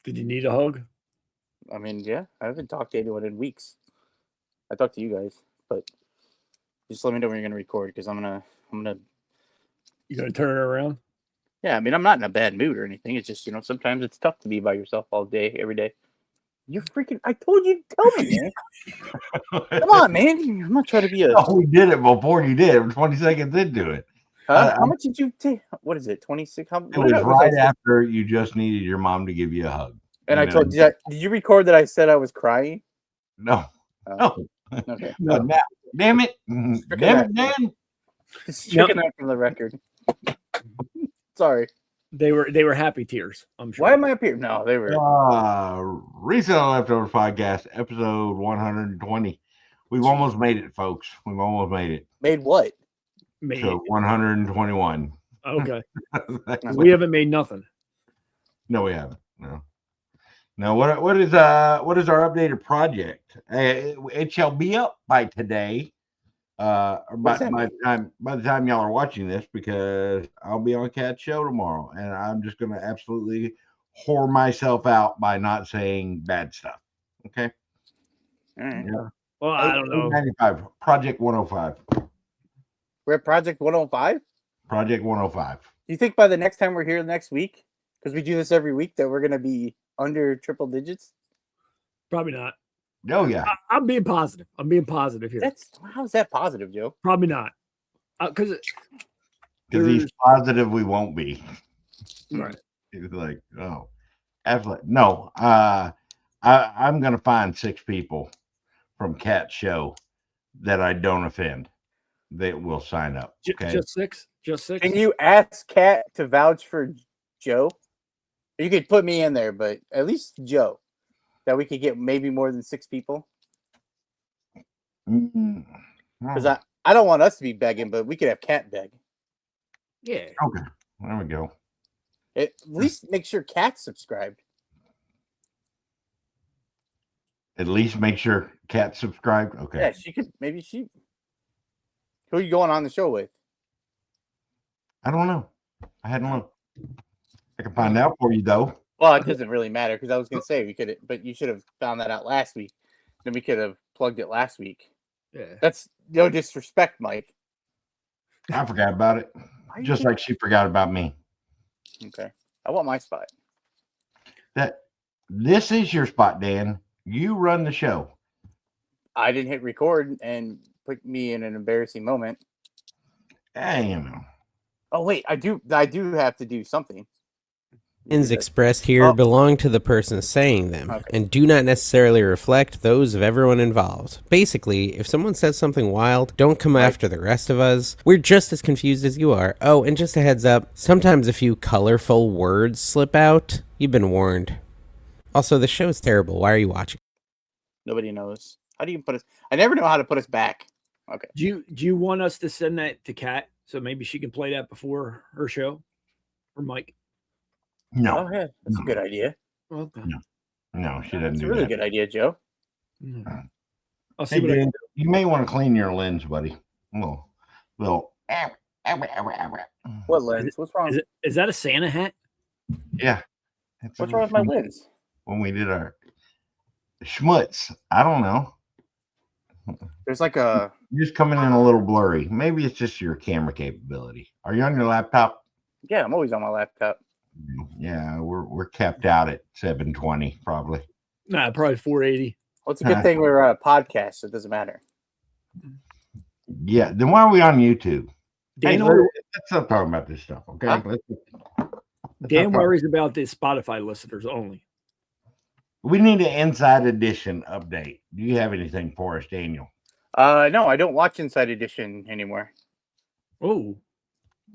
Did you need a hug? I mean, yeah, I haven't talked to anyone in weeks. I talked to you guys, but just let me know when you're gonna record because I'm gonna. You gonna turn it around? Yeah, I mean, I'm not in a bad mood or anything. It's just sometimes it's tough to be by yourself all day, every day. You're freaking. I told you to tell me, man. Come on, man. I'm not trying to be a. Oh, we did it before you did. 20 seconds into it. How much did you take? What is it? 26? It was right after you just needed your mom to give you a hug. And I told you, did you record that I said I was crying? No. No. Okay. No. Damn it. Damn it, Dan. Stricken that from the record. Sorry. They were happy tears, I'm sure. Why am I up here? No, they were. Reseller Leftovers Podcast, episode 120. We've almost made it, folks. We've almost made it. Made what? So 121. Okay. We haven't made nothing. No, we haven't. No. What is our updated project? It shall be up by today. By the time y'all are watching this, because I'll be on Cat's show tomorrow, and I'm just gonna absolutely whore myself out by not saying bad stuff. Okay. All right. Yeah. Well, I don't know. 95, Project 105. We're at Project 105? Project 105. Do you think by the next time we're here next week, because we do this every week, that we're going to be under triple digits? Probably not. Oh, yeah. I'm being positive. I'm being positive here. How's that positive, Joe? Probably not. Because he's positive we won't be. Right. He's like, oh, absolutely. No. I'm going to find 6 people from Cat's show that I don't offend that will sign up. Okay? Just 6? Just 6? Can you ask Cat to vouch for Joe? You could put me in there, but at least Joe, that we could get maybe more than 6 people. Because I don't want us to be begging, but we could have Cat beg. Yeah. Okay. There we go. At least make sure Cat's subscribed. At least make sure Cat's subscribed. Okay. Yeah, she could. Maybe she. Who are you going on the show with? I don't know. I hadn't looked. I can find out for you though. Well, it doesn't really matter because I was going to say we could, but you should have found that out last week. Then we could have plugged it last week. Yeah. That's no disrespect, Mike. I forgot about it. Just like she forgot about me. Okay. I want my spot. This is your spot, Dan. You run the show. I didn't hit record and put me in an embarrassing moment. Hey, Oh wait, I do have to do something. Opinions expressed here belong to the person saying them and do not necessarily reflect those of everyone involved. Basically, if someone says something wild, don't come after the rest of us. We're just as confused as you are. Oh, and just a heads up, sometimes a few colorful words slip out. You've been warned. Also, the show is terrible. Why are you watching? Nobody knows. How do you put us? I never know how to put us back. Okay. Do you want us to send that to Kat so maybe she can play that before her show? Or Mike? No. Oh, yeah. That's a good idea. Okay. No, she doesn't. That's do a really that. good idea, Joe. I'll see Dan, you may want to clean your lens, buddy. Well, What lens? What's wrong? Is that a Santa hat? Yeah. What's wrong with my lens? When we did our schmutz, I don't know. There's like a. You're just coming in a little blurry. Maybe it's just your camera capability. Are you on your laptop? Yeah, I'm always on my laptop. Yeah, we're capped out at 720 probably. Nah, probably 480. Well, it's a good thing we're on a podcast, so it doesn't matter. Yeah, then why are we on YouTube? Dan, let's stop talking about this stuff, okay? Huh? Dan worries about the Spotify listeners only. We need an Inside Edition update. Do you have anything for us, Daniel? No, I don't watch Inside Edition anymore. Oh.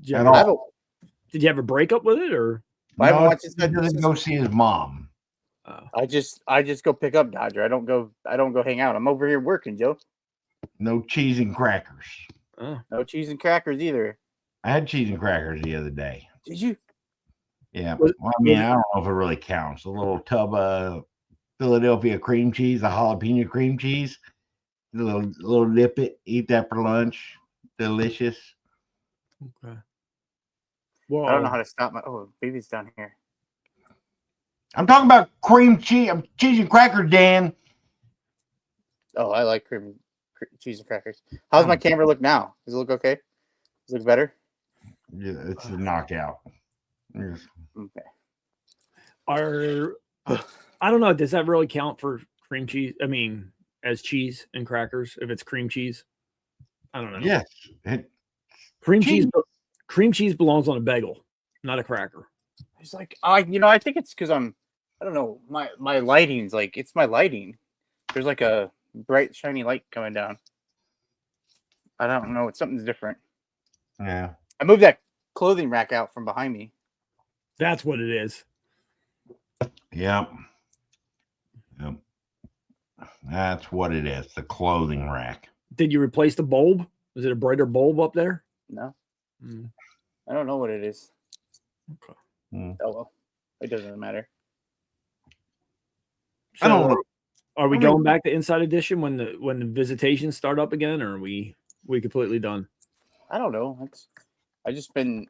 Did you have a breakup with it, or? I haven't watched Inside Edition. He doesn't go see his mom. I just go pick up Dodger. I don't go hang out. I'm over here working, Joe. No cheese and crackers. No cheese and crackers either. I had cheese and crackers the other day. Did you? Yeah. Well, I mean, I don't know if it really counts. A little tub of Philadelphia cream cheese, a jalapeno cream cheese. A little dip it. Eat that for lunch. Delicious. Okay. Well, I don't know how to stop my. Oh, baby's down here. I'm talking about cream cheese, cheese and cracker, Dan. Oh, I like cheese and crackers. How's my camera look now? Does it look okay? Does it look better? Yeah, it's a knockout. Yes. Okay. I don't know. Does that really count for cream cheese? I mean, as cheese and crackers, if it's cream cheese, I don't know. Yes. Cream cheese belongs on a bagel, not a cracker. It's like I think it's because I don't know, my lighting's like it's my lighting. There's like a bright shiny light coming down. I don't know. It's something's different. Yeah. I moved that clothing rack out from behind me. That's what it is. Yep. That's what it is. The clothing rack. Did you replace the bulb? Is it a brighter bulb up there? No. I don't know what it is. Okay. Oh well. It doesn't matter. So I don't know. Are we going back to Inside Edition when the visitations start up again, or are we completely done? I don't know. I just been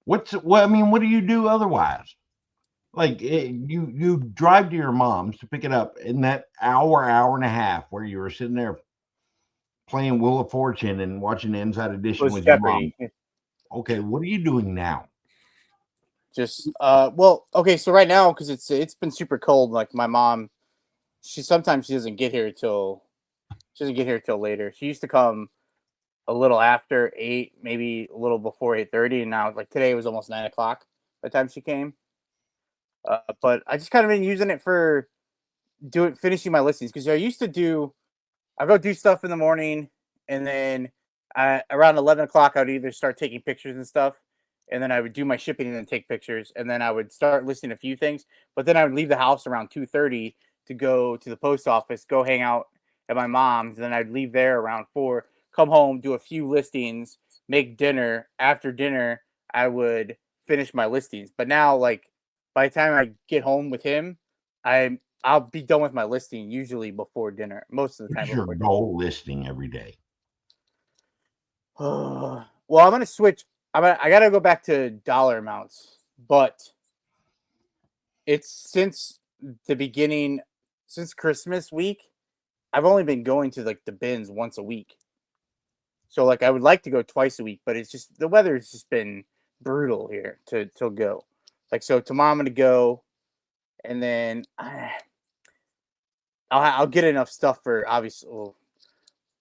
what do you do otherwise? Like you drive to your mom's to pick it up in that hour and a half where you were sitting there playing Wheel of Fortune and watching the Inside Edition with your mom. Okay, what are you doing now? Just well, okay, so right now because it's been super cold, like my mom, she doesn't get here till later. She used to come a little after 8, maybe a little before 8:30, and now like today it was almost 9 o'clock by the time she came. But I just kind of been using it for finishing my listings because I go do stuff in the morning, and then around 11 o'clock I would either start taking pictures and stuff, and then I would do my shipping and then take pictures, and then I would start listing a few things. But then I would leave the house around 2:30 to go to the post office, go hang out at my mom's, and then I'd leave there around 4, come home, do a few listings, make dinner. After dinner, I would finish my listings. But now, like, by the time I get home with him, I'll be done with my listing usually before dinner. Most of the time. What's your goal listing every day? Well, I'm gonna switch. I gotta go back to dollar amounts, but it's since Christmas week, I've only been going to like the bins once a week. So like I would like to go twice a week, but it's just the weather's just been brutal here to go. Like so tomorrow I'm gonna go, and then I'll get enough stuff for obviously. Well,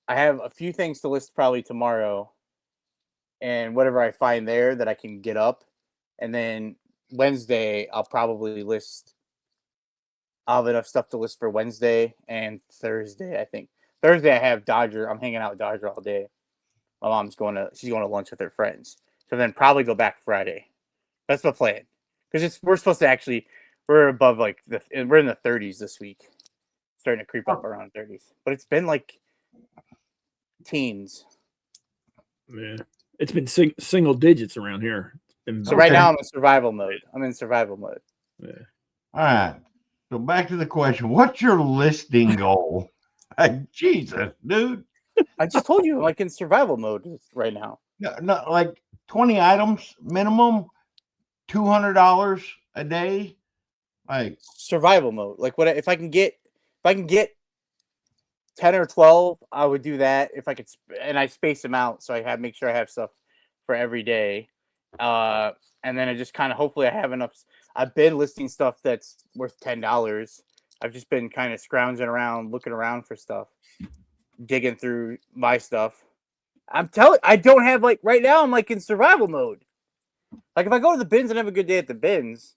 I have a few things to list probably tomorrow, and whatever I find there that I can get up, and then Wednesday I'll probably list. I'll have enough stuff to list for Wednesday and Thursday. I think Thursday I have Dodger. I'm hanging out with Dodger all day. My mom's she's going to lunch with her friends. So then probably go back Friday. That's the plan. Because we're supposed to we're above we're in the 30s this week. Starting to creep up around 30s. But it's been like teens. Yeah. It's been single digits around here. So right now I'm in survival mode. Yeah. All right. So back to the question. What's your listing goal? Jesus, dude. I just told you I'm like in survival mode right now. No, like 20 items minimum, $200 a day. Like survival mode. Like what if I can get 10 or 12, I would do that if I could, and I space them out so I make sure I have stuff for every day. And then I just kind of hopefully I have enough. I've been listing stuff that's worth $10. I've just been kind of scrounging around, looking around for stuff, digging through my stuff. I don't have like right now. I'm like in survival mode. Like if I go to the bins and have a good day at the bins,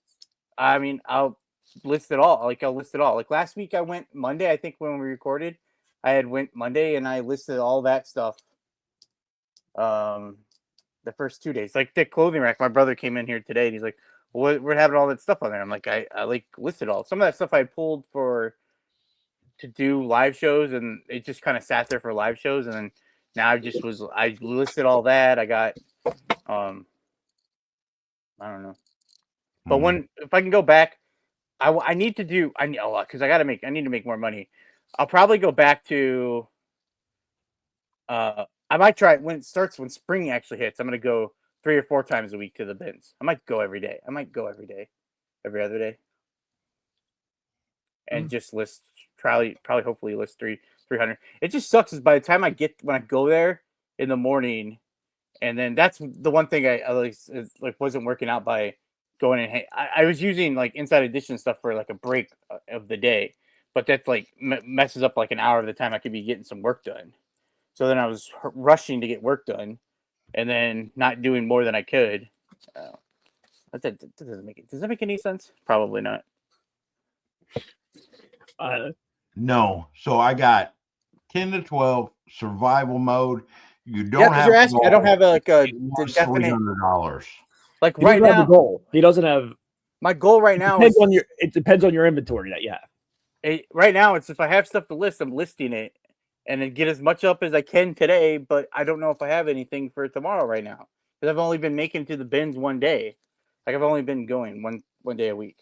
I mean I'll list it all. Like last week I went Monday. I think when we recorded, I had went Monday and I listed all that stuff. The first 2 days, like the clothing rack. My brother came in here today and he's like, well, we're having all that stuff on there. I'm like, I like listed all. Some of that stuff I pulled to do live shows, and it just kind of sat there for live shows. And then now I listed all that. I got, I don't know. But if I can go back, I need to do, because I need to make more money. I'll probably go back to, I might try when spring actually hits. I'm going to go 3 or 4 times a week to the bins. I might go every day. every other day, and just list probably hopefully list 300. It just sucks is by the time when I go there in the morning, and then that's the one thing I like wasn't working out by going in. I was using like Inside Edition stuff for like a break of the day, but that's like messes up like an hour of the time I could be getting some work done. So then I was rushing to get work done, and then not doing more than I could. That doesn't make it. Does that make any sense? Probably not. No. So I got 10 to 12 survival mode. You don't Yeah, because have. you're asking. I don't have a definite $300. like He right doesn't have now. a goal. He doesn't have. My goal right now is It depends on your inventory that you have. right now. It's if I have stuff to list, I'm listing it, and then get as much up as I can today. But I don't know if I have anything for tomorrow right now because I've only been making it to the bins one day. Like I've only been going one day a week.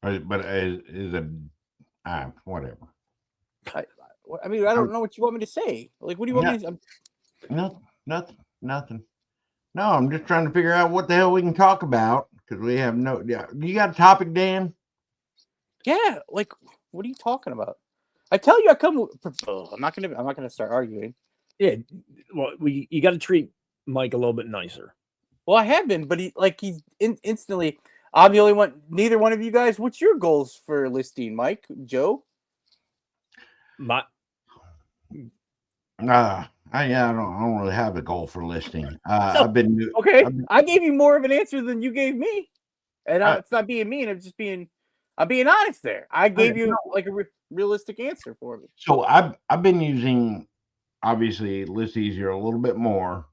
But is a whatever. I mean, I don't know what you want me to say. Like, what do you want me to say? Nothing. No, I'm just trying to figure out what the hell we can talk about because we have no. Yeah, you got a topic, Dan? Yeah, like, what are you talking about? I tell you, I come. I'm not gonna start arguing. Yeah, well, you got to treat Mike a little bit nicer. Well, I have been, but he's instantly. I'm the only one. Neither one of you guys. What's your goals for listing, Mike, Joe? I don't really have a goal for listing. I've been okay. I gave you more of an answer than you gave me, and it's not being mean. I'm being honest there. I gave you like a realistic answer for me. So I've been using obviously List Easier a little bit more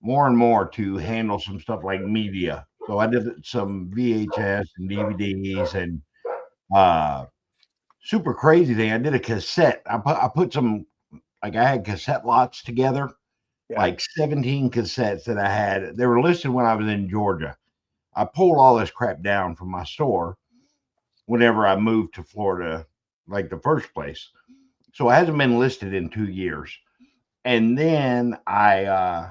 and more to handle some stuff like media. So I did some VHS and DVDs and super crazy thing. I did a cassette. I put some, like I had cassette lots together, like 17 cassettes that I had. They were listed when I was in Georgia. I pulled all this crap down from my store whenever I moved to Florida, like the first place. So it hasn't been listed in 2 years. And then I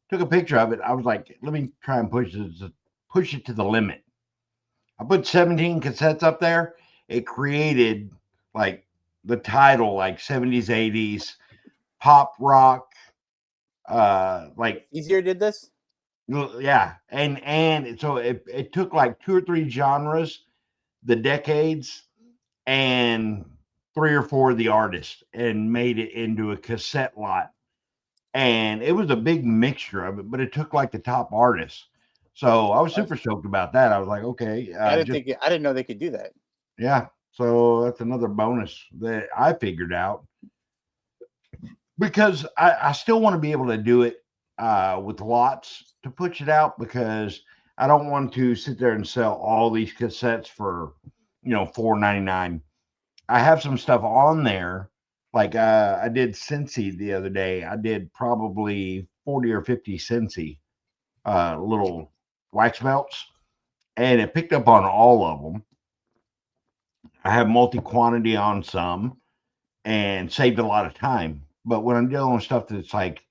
took a picture of it. I was like, let me try and push it to the limit. I put 17 cassettes up there. It created like the title, like 70s, 80s, pop rock, like Easier did this? Yeah. And so it took like 2 or 3 genres, the decades, and 3 or 4 of the artists and made it into a cassette lot. And it was a big mixture of it, but it took like the top artists. So I was super stoked about that. I was like, okay. I didn't know they could do that. Yeah. So that's another bonus that I figured out because I still want to be able to do it with lots to push it out because I don't want to sit there and sell all these cassettes for, $4.99. I have some stuff on there. Like I did Scentsy the other day. I did probably 40 or 50 Scentsy little wax melts, and it picked up on all of them. I have multi-quantity on some and saved a lot of time. But when I'm dealing with stuff that's like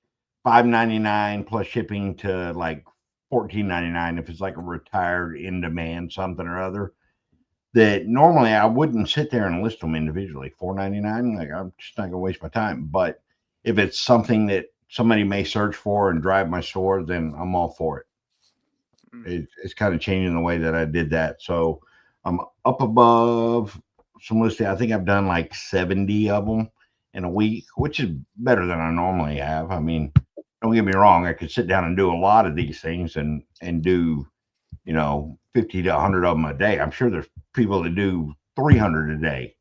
$5.99 plus shipping to like $14.99, if it's like a retired in demand something or other, that normally I wouldn't sit there and list them individually. $4.99, like I'm just not gonna waste my time. But if it's something that somebody may search for and drive my store, then I'm all for it. It's kind of changing the way that I did that. So I'm up above some listing. I think I've done like 70 of them in a week, which is better than I normally have. I mean, don't get me wrong. I could sit down and do a lot of these things and do, 50 to 100 of them a day. I'm sure there's people that do 300 a day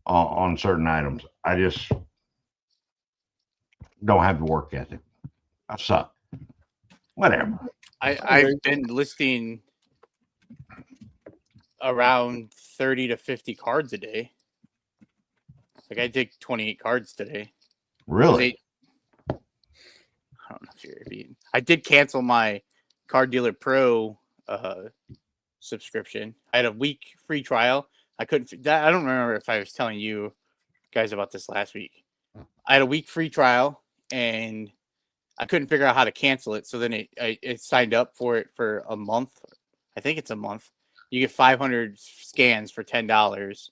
on certain items. I just don't have the work ethic. I suck. Whatever. I've been listing around 30 to 50 cards a day. Like I did 28 cards today. Really? I don't know if you're. I did cancel my Card Dealer Pro subscription. I had a week free trial. I couldn't. I don't remember if I was telling you guys about this last week. I had a week free trial, and I couldn't figure out how to cancel it. So then it signed up for it for a month. I think it's a month. You get 500 scans for $10.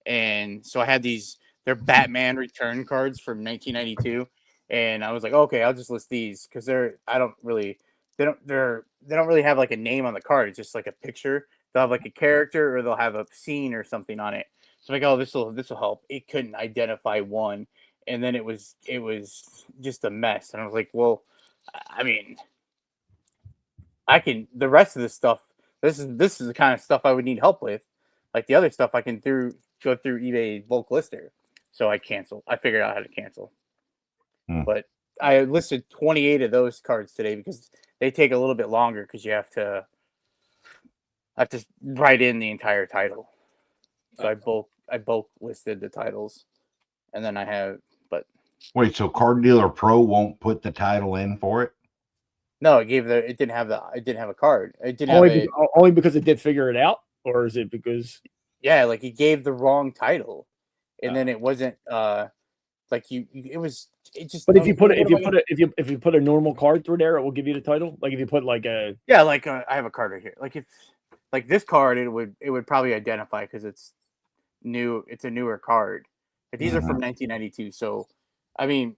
And so I had they're Batman return cards from 1992. And I was like, okay, I'll just list these because they don't really have like a name on the card. It's just like a picture. They'll have like a character or they'll have a scene or something on it. So I'm like, oh, this will help. It couldn't identify one. And then it was just a mess. And I was like, well, I mean, the rest of this stuff, this is the kind of stuff I would need help with. Like the other stuff I can go through eBay bulk lister. So I figured out how to cancel. But I listed 28 of those cards today because they take a little bit longer because you have to write in the entire title. So I bulk listed the titles, and then wait, so Card Dealer Pro won't put the title in for it? No, it didn't have a card. It didn't only because it did figure it out, or is it because like it gave the wrong title, and then it wasn't like it just. But if you put a normal card through there, it will give you the title. Like if you put like a I have a card right here. Like if like this card, it would probably identify because it's new. It's a newer card. But these are from 1992, so I mean,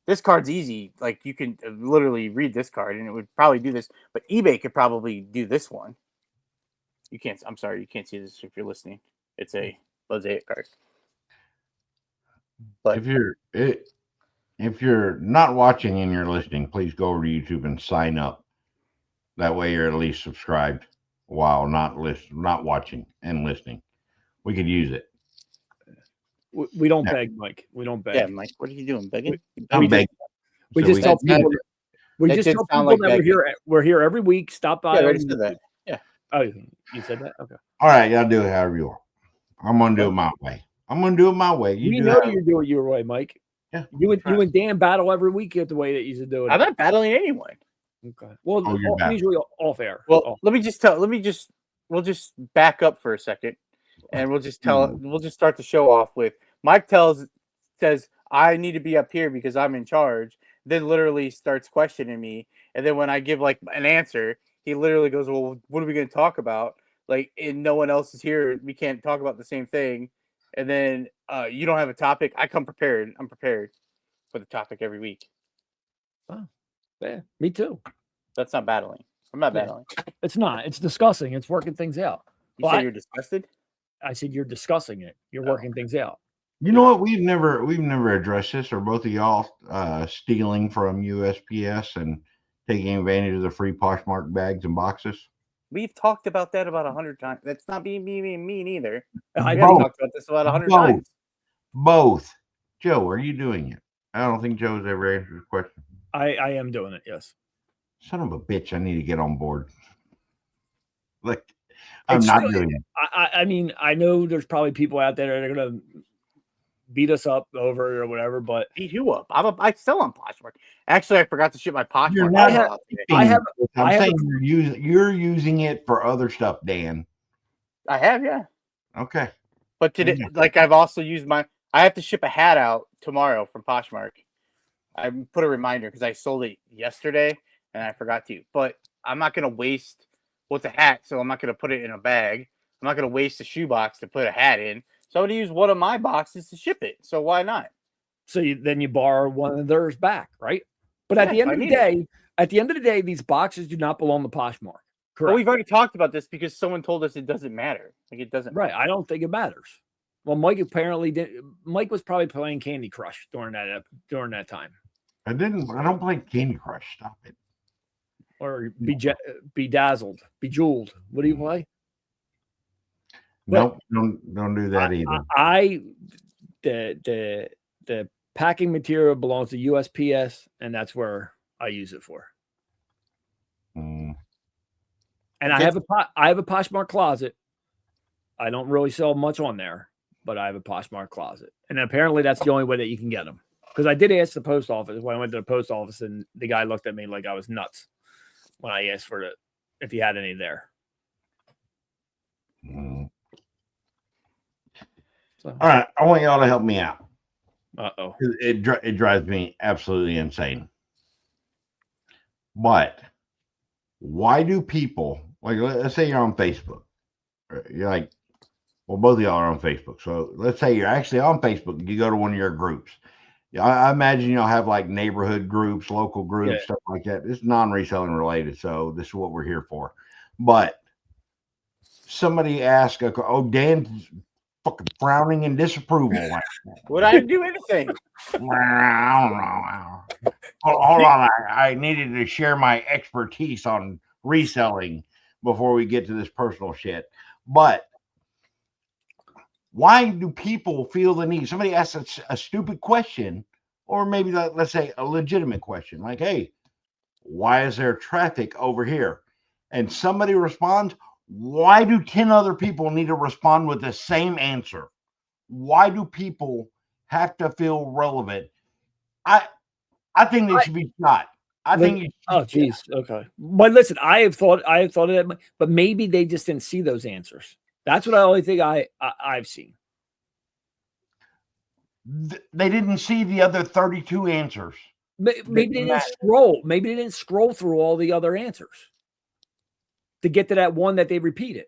this card's easy. Like you can literally read this card, and it would probably do this. But eBay could probably do this one. You can't. I'm sorry, you can't see this if you're listening. It's a mosaic card. But if you're not watching and you're listening, please go over to YouTube and sign up. That way, you're at least subscribed while not watching and listening. We could use it. We don't beg, Mike. We don't beg. Yeah, Mike, what are you doing? Begging? I'm begging. We just tell people. We just tell people that we're here every week. Stop by. Yeah, I already said that. Yeah. Oh, you said that? Okay. All right, y'all do it however you want. I'm gonna do it my way. You know you do it your way, Mike. Yeah. You and Dan battle every week the way that you do it. I'm not battling anyone. Okay. Well, usually off air. Well, we'll just back up for a second, and we'll just start the show off with Mike says I need to be up here because I'm in charge. Then literally starts questioning me, and then when I give like an answer, he literally goes, "Well, what are we going to talk about?" Like, and no one else is here. We can't talk about the same thing. And then you don't have a topic. I come prepared. I'm prepared for the topic every week. Oh, yeah, me too. That's not battling. I'm not battling. It's not. It's discussing. It's working things out. You say you're disgusted? I said you're discussing it. You're working things out. You know what? We've never addressed this. Are both of y'all stealing from USPS and taking advantage of the free Poshmark bags and boxes? We've talked about that about 100 times. That's not being mean either. I have talked about this about 100 times. Both. Joe, are you doing it? I don't think Joe's ever answered the question. I am doing it, yes. Son of a bitch, I need to get on board. Like, I'm not doing it. I mean, I know there's probably people out there that are going to beat us up over it or whatever, but beat who up? I sell on Poshmark. Actually, I forgot to ship my Poshmark. You're using it for other stuff, Dan. I have, yeah. Okay. But today, like I've also used I have to ship a hat out tomorrow from Poshmark. I put a reminder because I sold it yesterday and I forgot to. But I'm not going to waste. It's a hat, so I'm not going to put it in a bag. I'm not going to waste a shoebox to put a hat in. So I'm going to use one of my boxes to ship it. So why not? So then you borrow one of theirs back, right? But at the end of the day, these boxes do not belong to Poshmark. Correct. Well, we've already talked about this because someone told us it doesn't matter. Like it doesn't. Right. I don't think it matters. Well, Mike apparently did. Mike was probably playing Candy Crush during that time. I don't play Candy Crush. Stop it. Or bedazzled, bejeweled. What do you play? Nope, don't do that either. The packing material belongs to USPS, and that's where I use it for. And I have a Poshmark closet. I don't really sell much on there, but I have a Poshmark closet, and apparently that's the only way that you can get them. Because I did ask the post office when I went to the post office, and the guy looked at me like I was nuts when I asked for if he had any there. So. All right, I want y'all to help me out. Uh-oh. It drives me absolutely insane. But why do people, like, let's say you're on Facebook. You're like, well, both of y'all are on Facebook. So let's say you're actually on Facebook. You go to one of your groups. Yeah, I imagine y'all have like neighborhood groups, local groups, stuff like that. It's non-reselling related. So this is what we're here for. But somebody asked, oh, Dan's fucking frowning in disapproval. Would I do anything? I don't know. Hold on. I needed to share my expertise on reselling before we get to this personal shit. But why do people feel the need? Somebody asks a stupid question, or maybe let's say a legitimate question, like, hey, why is there traffic over here? And somebody responds, why do 10 other people need to respond with the same answer? Why do people have to feel relevant? I think they should be shot. Oh, geez. Okay. But listen, I have thought of that, but maybe they just didn't see those answers. That's what I only think I've seen. They didn't see the other 32 answers. Maybe they didn't scroll. Maybe they didn't scroll through all the other answers to get to that one that they repeated.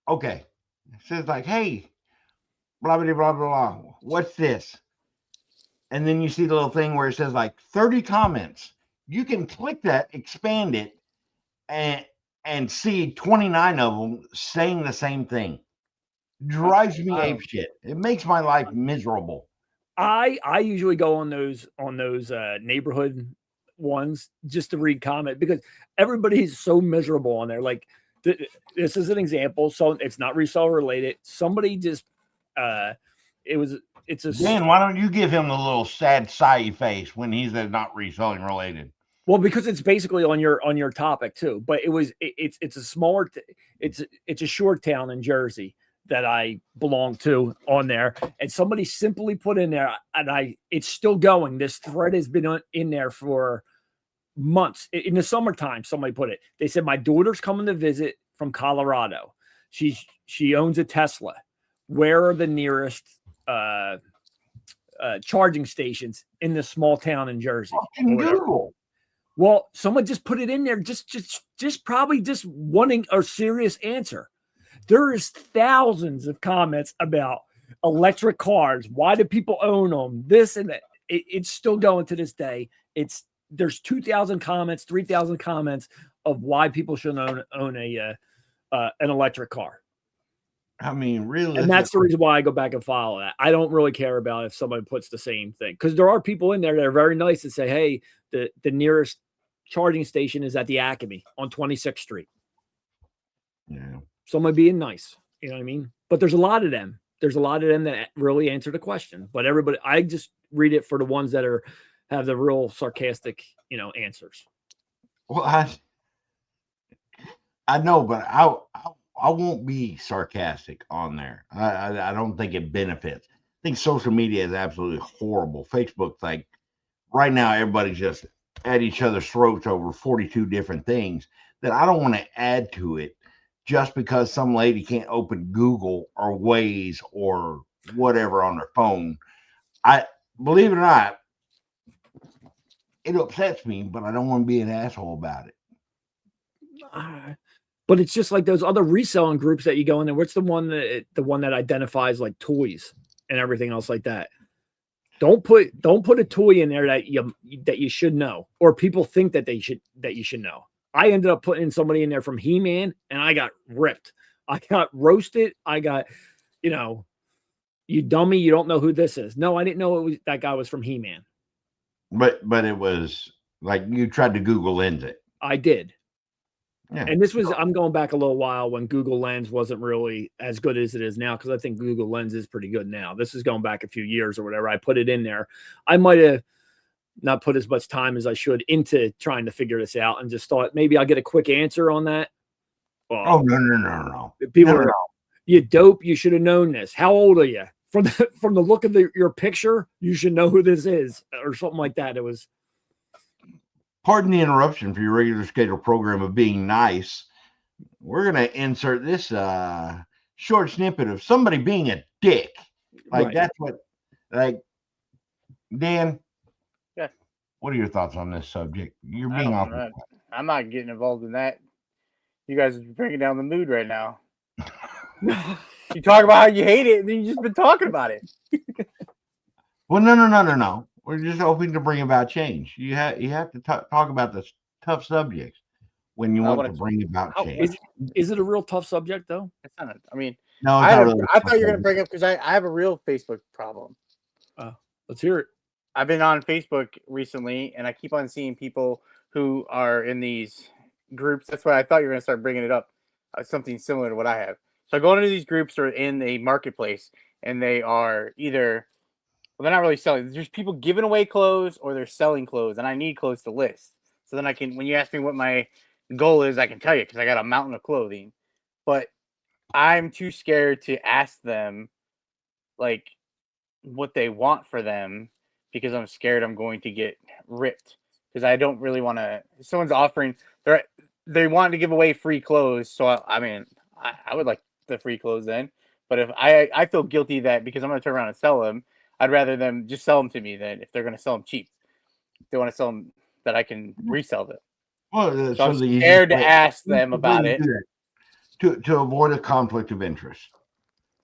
Okay. It says like, hey, blah, blah, blah, blah, blah. What's this? And then you see the little thing where it says like 30 comments. You can click that, expand it, and see 29 of them saying the same thing. Drives me ape shit. It makes my life miserable. I usually go on those neighborhood ones just to read comment because everybody's so miserable on there. Like this is an example. So it's not reseller related. Somebody just Dan, why don't you give him the little sad sigh face when he's not reselling related? Well, because it's basically on your topic too. But it's a smaller it's a short town in Jersey that I belong to on there, and somebody simply put in there, and it's still going. This thread has been in there for months. In the summertime, somebody put it. They said, my daughter's coming to visit from Colorado. She owns a Tesla. Where are the nearest charging stations in this small town in Jersey? Google. Well, someone just put it in there, just probably just wanting a serious answer. There is thousands of comments about electric cars. Why do people own them? This and that. It's still going to this day. There's 2,000 comments, 3,000 comments of why people should own an electric car. I mean, really, and that's the reason why I go back and follow that. I don't really care about if somebody puts the same thing, because there are people in there that are very nice and say, hey, the nearest charging station is at the Acme on 26th Street. Yeah. Somebody being nice, you know what I mean? But there's a lot of them. There's a lot of them that really answer the question. But everybody, I just read it for the ones that have the real sarcastic, answers. Well, I know, but I won't be sarcastic on there. I don't think it benefits. I think social media is absolutely horrible. Facebook's like right now, everybody's just at each other's throats over 42 different things that I don't want to add to it just because some lady can't open Google or Waze or whatever on their phone. I believe it or not, it upsets me, but I don't want to be an asshole about it. But it's just like those other reselling groups that you go in there. What's the one that identifies like toys and everything else like that? Don't put a toy in there that you should know, or people think that you should know. I ended up putting somebody in there from He-Man, and I got ripped. I got roasted. I got, you dummy, you don't know who this is. No, I didn't know that guy was from He-Man. But it was like you tried to Google Lens it. I did. Yeah. And I'm going back a little while when Google Lens wasn't really as good as it is now, because I think Google Lens is pretty good now. This is going back a few years or whatever. I put it in there. I might have not put as much time as I should into trying to figure this out, and just thought maybe I'll get a quick answer on that. Well, no. People are, you dope. You should have known this. How old are you? From the look of your picture, you should know who this is, or something like that. It was. Pardon the interruption for your regular scheduled program of being nice. We're going to insert this short snippet of somebody being a dick. Like, right. That's what, like, Dan, yeah. What are your thoughts on this subject? You're I being don't off. know. I'm not getting involved in that. You guys are bringing down the mood right now. You talk about how you hate it, and then you just been talking about it. Well, no. We're just hoping to bring about change. You have to talk about the tough subjects when you want to bring about change. Is it a real tough subject though? It's not. I mean, No, I thought you were going to bring up because I have a real Facebook problem. Let's hear it. I've been on Facebook recently, and I keep on seeing people who are in these groups. That's why I thought you were going to start bringing it up. Something similar to what I have. So I go into these groups or in a marketplace, and they are either, well, they're not really selling. There's people giving away clothes or they're selling clothes, and I need clothes to list. So then I can, when you ask me what my goal is, I can tell you because I got a mountain of clothing. But I'm too scared to ask them like what they want for them because I'm scared I'm going to get ripped because I don't really want to. Someone's offering, they want to give away free clothes, so I would like the free clothes then. But if I feel guilty that because I'm going to turn around and sell them, I'd rather them just sell them to me than if they're going to sell them cheap. If they want to sell them that I can resell them. Well, so I'm scared to ask them about it. To avoid a conflict of interest.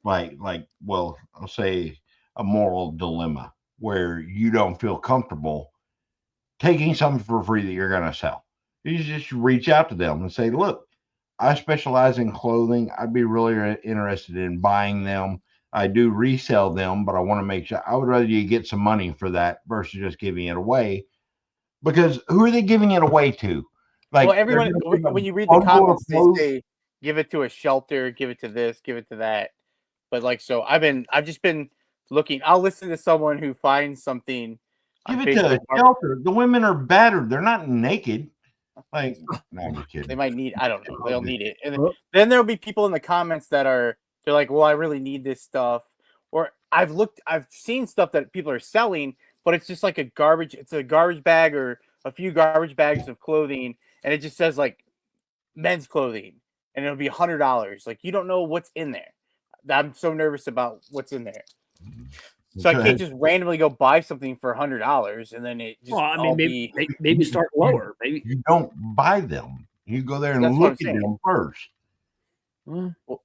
Like, well, I'll say a moral dilemma where you don't feel comfortable taking something for free that you're going to sell. You just reach out to them and say, look, I specialize in clothing. I'd be really interested in buying them. I do resell them, but I want to make sure. I would rather you get some money for that versus just giving it away. Because who are they giving it away to? Like, well, everyone, when you read the comments, they say, give it to a shelter, give it to this, give it to that. But like, so I've just been looking. I'll listen to someone who finds something. Give it to a shelter. The women are battered. They're not naked. Like, no, I'm just kidding. They might need, I don't know. They'll need it. And then there'll be people in the comments that they're like, well, I really need this stuff. Or I've seen stuff that people are selling, but it's just like it's a garbage bag or a few garbage bags of clothing. And it just says like men's clothing and it'll be $100. Like, you don't know what's in there. I'm so nervous about what's in there. So I can't just randomly go buy something for $100 and then it just. Well, I mean, maybe start lower. Maybe you don't buy them. You go there and look at them first. Well,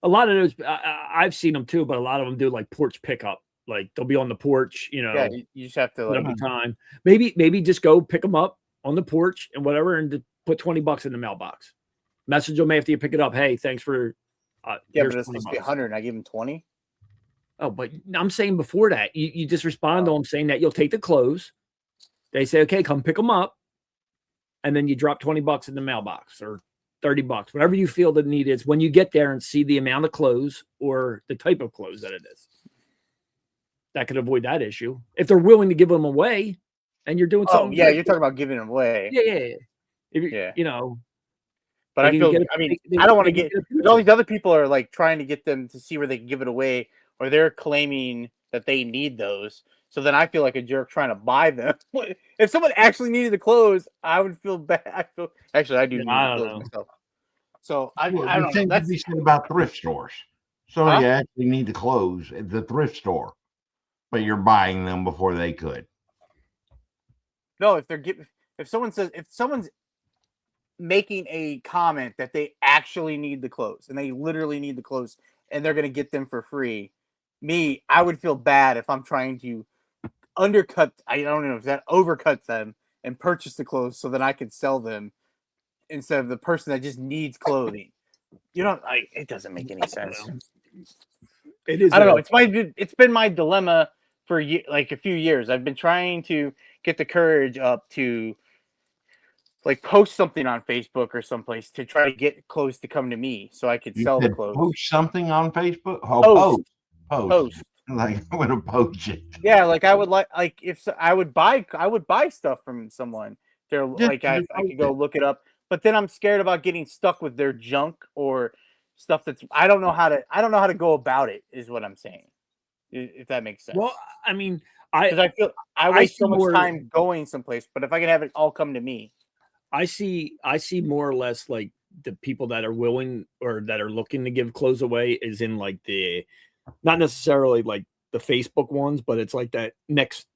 a lot of those I've seen them too, but a lot of them do like porch pickup. Like they'll be on the porch, Yeah, you just have to like time. Maybe just go pick them up on the porch and whatever, and put $20 in the mailbox. Message them after you pick it up. Hey, thanks for. But it's supposed to be 100, and I give them 20. Oh, but I'm saying before that, you just respond to them saying that you'll take the clothes. They say, okay, come pick them up. And then you drop $20 in the mailbox or $30, whatever you feel the need is when you get there and see the amount of clothes or the type of clothes that it is. That could avoid that issue. If they're willing to give them away and you're doing something. Yeah, you're talking about giving them away. Yeah. You know. But I feel, I don't want to get, all these other people are like trying to get them to see where they can give it away, or they're claiming that they need those. So then I feel like a jerk trying to buy them. If someone actually needed the clothes, I would feel bad. I do need the clothes myself. So I don't know. That's be said about thrift stores. So you actually need the clothes at the thrift store, but you're buying them before they could. No, if someone's making a comment that they actually need the clothes and they literally need the clothes and they're going to get them for free, I would feel bad if I'm trying to undercut, I don't know if that overcuts them and purchase the clothes so that I could sell them instead of the person that just needs clothing. It doesn't make any sense. It is. I don't know. It's been my dilemma for like a few years. I've been trying to get the courage up to like post something on Facebook or someplace to try to get clothes to come to me so I could sell the clothes. Post something on Facebook? Post. Like I'm gonna post it. Yeah, like I would if I would buy stuff from someone. They're like I could go look it up, but then I'm scared about getting stuck with their junk or stuff that's I don't know how to go about it. Is what I'm saying. If that makes sense. Well, I mean, I feel I waste so much time going someplace, but if I can have it all come to me. I see more or less like the people that are willing or that are looking to give clothes away is in like not necessarily like the Facebook ones, but it's like the next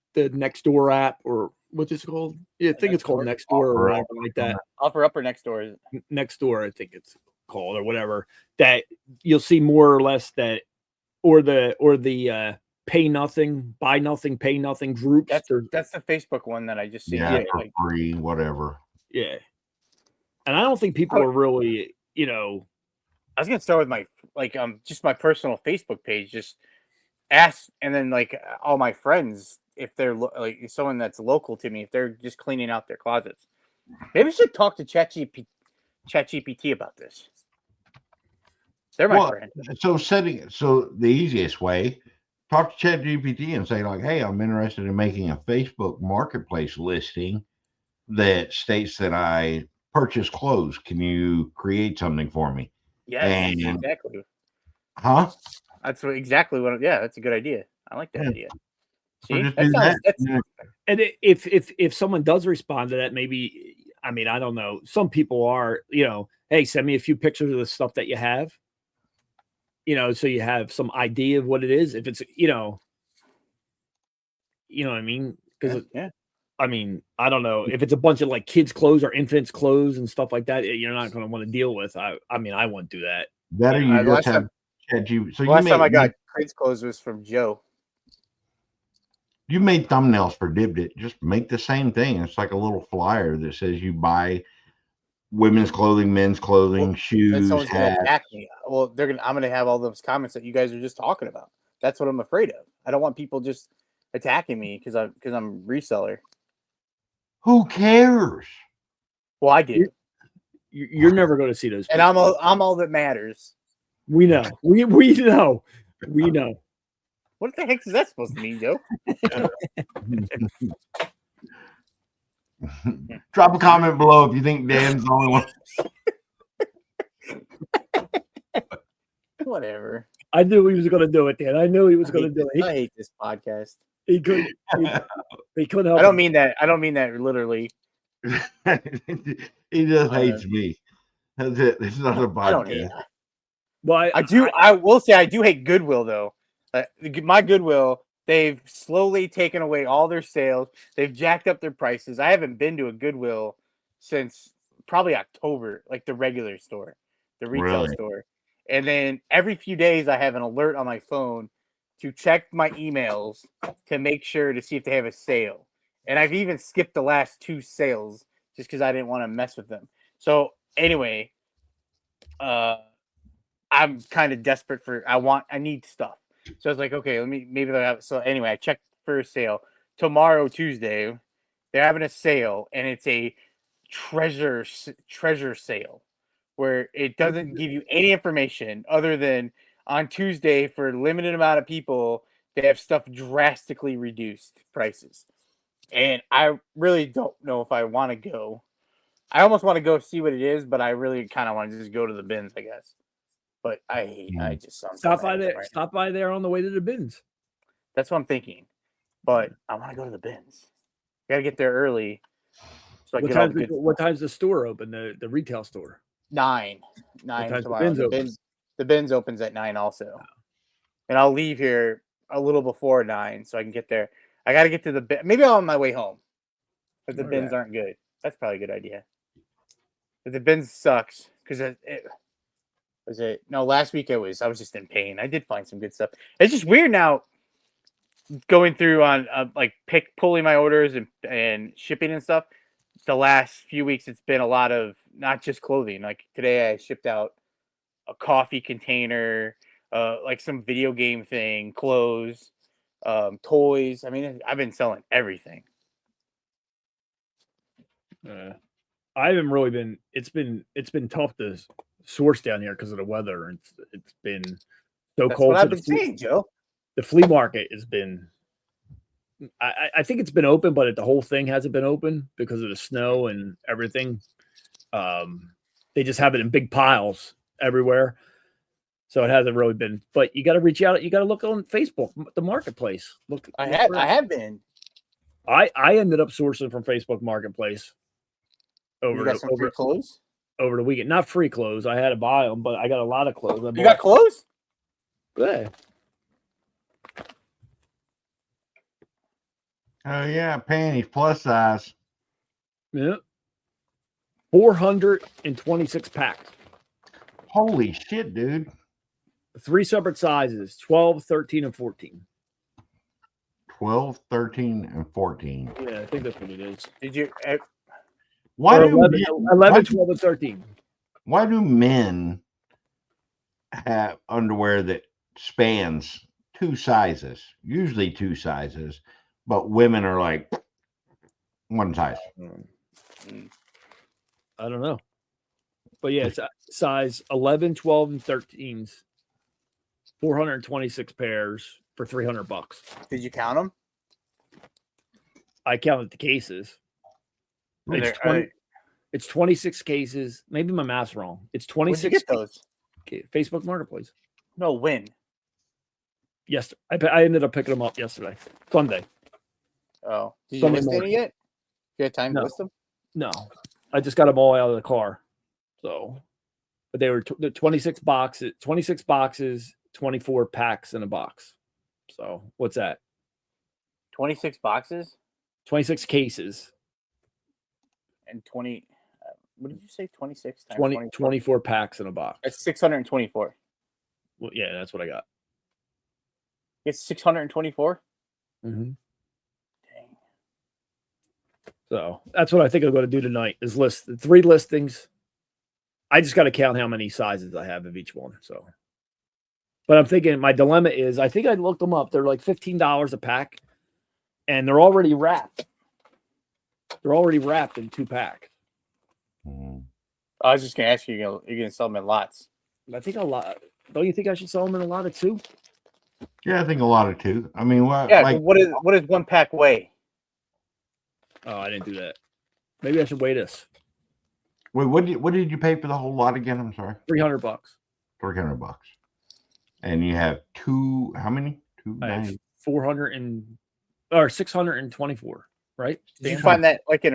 door app or what's it called? Yeah, I think it's called Next Door or whatever like that. Offer Up or Next Door? Next Door, I think it's called or whatever. That you'll see more or less that, or the pay nothing, buy nothing, pay nothing groups. That's the Facebook one that I just see. Yeah, for free, whatever. Yeah, and I don't think people are really, I was gonna start with my just my personal Facebook page. Just ask, and then like all my friends, if they're like someone that's local to me, if they're just cleaning out their closets. Maybe we should talk to ChatGPT about this. They're my friend. So the easiest way, talk to ChatGPT and say like, hey, I'm interested in making a Facebook marketplace listing that states that I purchase clothes. Can you create something for me? Yes, exactly. Huh? That's exactly what. Yeah, that's a good idea. I like that idea. See, and if someone does respond to that, maybe, I mean, I don't know. Some people are, hey, send me a few pictures of the stuff that you have. So you have some idea of what it is. If it's, you know what I mean? Because I mean, I don't know if it's a bunch of like kids' clothes or infants' clothes and stuff like that. You're not going to want to deal with. I mean, I wouldn't do that. Better you just have ChatGPT. So last time I got kids' clothes was from Joe. You made thumbnails for Dibdit. Just make the same thing. It's like a little flyer that says you buy women's clothing, men's clothing, shoes, someone's gonna attack me. Well, I'm gonna have all those comments that you guys are just talking about. That's what I'm afraid of. I don't want people just attacking me because I'm a reseller. Who cares? Well, I do. You're never going to see those people. And I'm all that matters. We know. We know. We know. What the heck is that supposed to mean, Joe? Drop a comment below if you think Dan's the only one. Whatever. I knew he was going to do it, Dan. I knew he was going to do it. I hate this podcast. He couldn't. He couldn't help. I don't mean that. I don't mean that literally. He just hates me. That's it. It's not a podcast. I don't hate. Well, I will say I do hate Goodwill though. My Goodwill, they've slowly taken away all their sales. They've jacked up their prices. I haven't been to a Goodwill since probably October, like the regular store, the retail store. And then every few days I have an alert on my phone to check my emails to make sure to see if they have a sale. And I've even skipped the last 2 sales just because I didn't want to mess with them. So anyway, I'm kind of desperate I need stuff. So I was like, okay, maybe they'll have. So anyway, I checked for a sale. Tomorrow, Tuesday, they're having a sale, and it's a treasure sale where it doesn't give you any information other than on Tuesday for a limited amount of people, they have stuff drastically reduced prices. And I really don't know if I want to go. I almost want to go see what it is, but I really kind of want to just go to the bins, I guess. But I just stop by there. Stop by there on the way to the bins. That's what I'm thinking. But I want to go to the bins. Got to get there early. So what time's the store open? The retail store. 9 tomorrow. The bins opens at 9 also. And I'll leave here a little before 9 so I can get there. I got to get to the bin. Maybe I'm on my way home. If the bins aren't good. That's probably a good idea. If the bins sucks because last week I was just in pain. I did find some good stuff. It's just weird now going through on pulling my orders and shipping and stuff. The last few weeks it's been a lot of not just clothing. Like today I shipped out a coffee container, like some video game thing, clothes, toys. I mean, I've been selling everything. I haven't really been. It's been tough to source down here because of the weather. It's been so That's cold. What I've been saying, Joe. The flea market has been. I think it's been open, but the whole thing hasn't been open because of the snow and everything. They just have it in big piles everywhere, so it hasn't really been. But you got to reach out. You got to look on Facebook, the marketplace. Look, I have been. I ended up sourcing from Facebook Marketplace over free clothes over the weekend. Not free clothes. I had to buy them, but I got a lot of clothes. You got clothes? Good. Oh yeah, panties plus size. Yeah. 426 packs. Holy shit, dude. 3 separate sizes, 12, 13, and 14. 12, 13, and 14. Yeah, I think that's what it is. Did you? Why Or do 11, 12, and 13. why do men have underwear that spans 2 sizes? Usually 2 sizes, but women are like 1 size. I don't know. But yeah, it's size 11, 12, and 13s. 426 pairs for $300. Did you count them? I counted the cases. It's 26 cases. Maybe my math's wrong. It's 26. Where'd you get those? Facebook Marketplace. No, when? Yes, I ended up picking them up yesterday, Sunday. Oh, did you Sunday list any morning. yet? You had time No. to list them? No, I just got them all out of the car. So, but they were 26 boxes, 24 packs in a box. So what's that? 26 boxes 26 cases, and 20. What did you say? 26 times 20, 24 packs in a box. That's 624. Well, yeah, that's what I got. It's 624. Mm-hmm. Dang. So that's what I think I'm going to do tonight is list 3 listings. I just got to count how many sizes I have of each one. So, but I'm thinking my dilemma is I think I looked them up. They're like $15 a pack and they're already wrapped. They're already wrapped in 2 packs. I was just going to ask you, you're going to sell them in lots. I think a lot. Don't you think I should sell them in a lot of 2? Yeah, I think a lot of 2. I mean, what? Yeah, Like, but what does 1 pack weigh? Oh, I didn't do that. Maybe I should weigh this. wait, what did you pay for the whole lot again? I'm sorry. $300. $300. And you have 2. How many? 2. I have 624. Right? Did you find that like in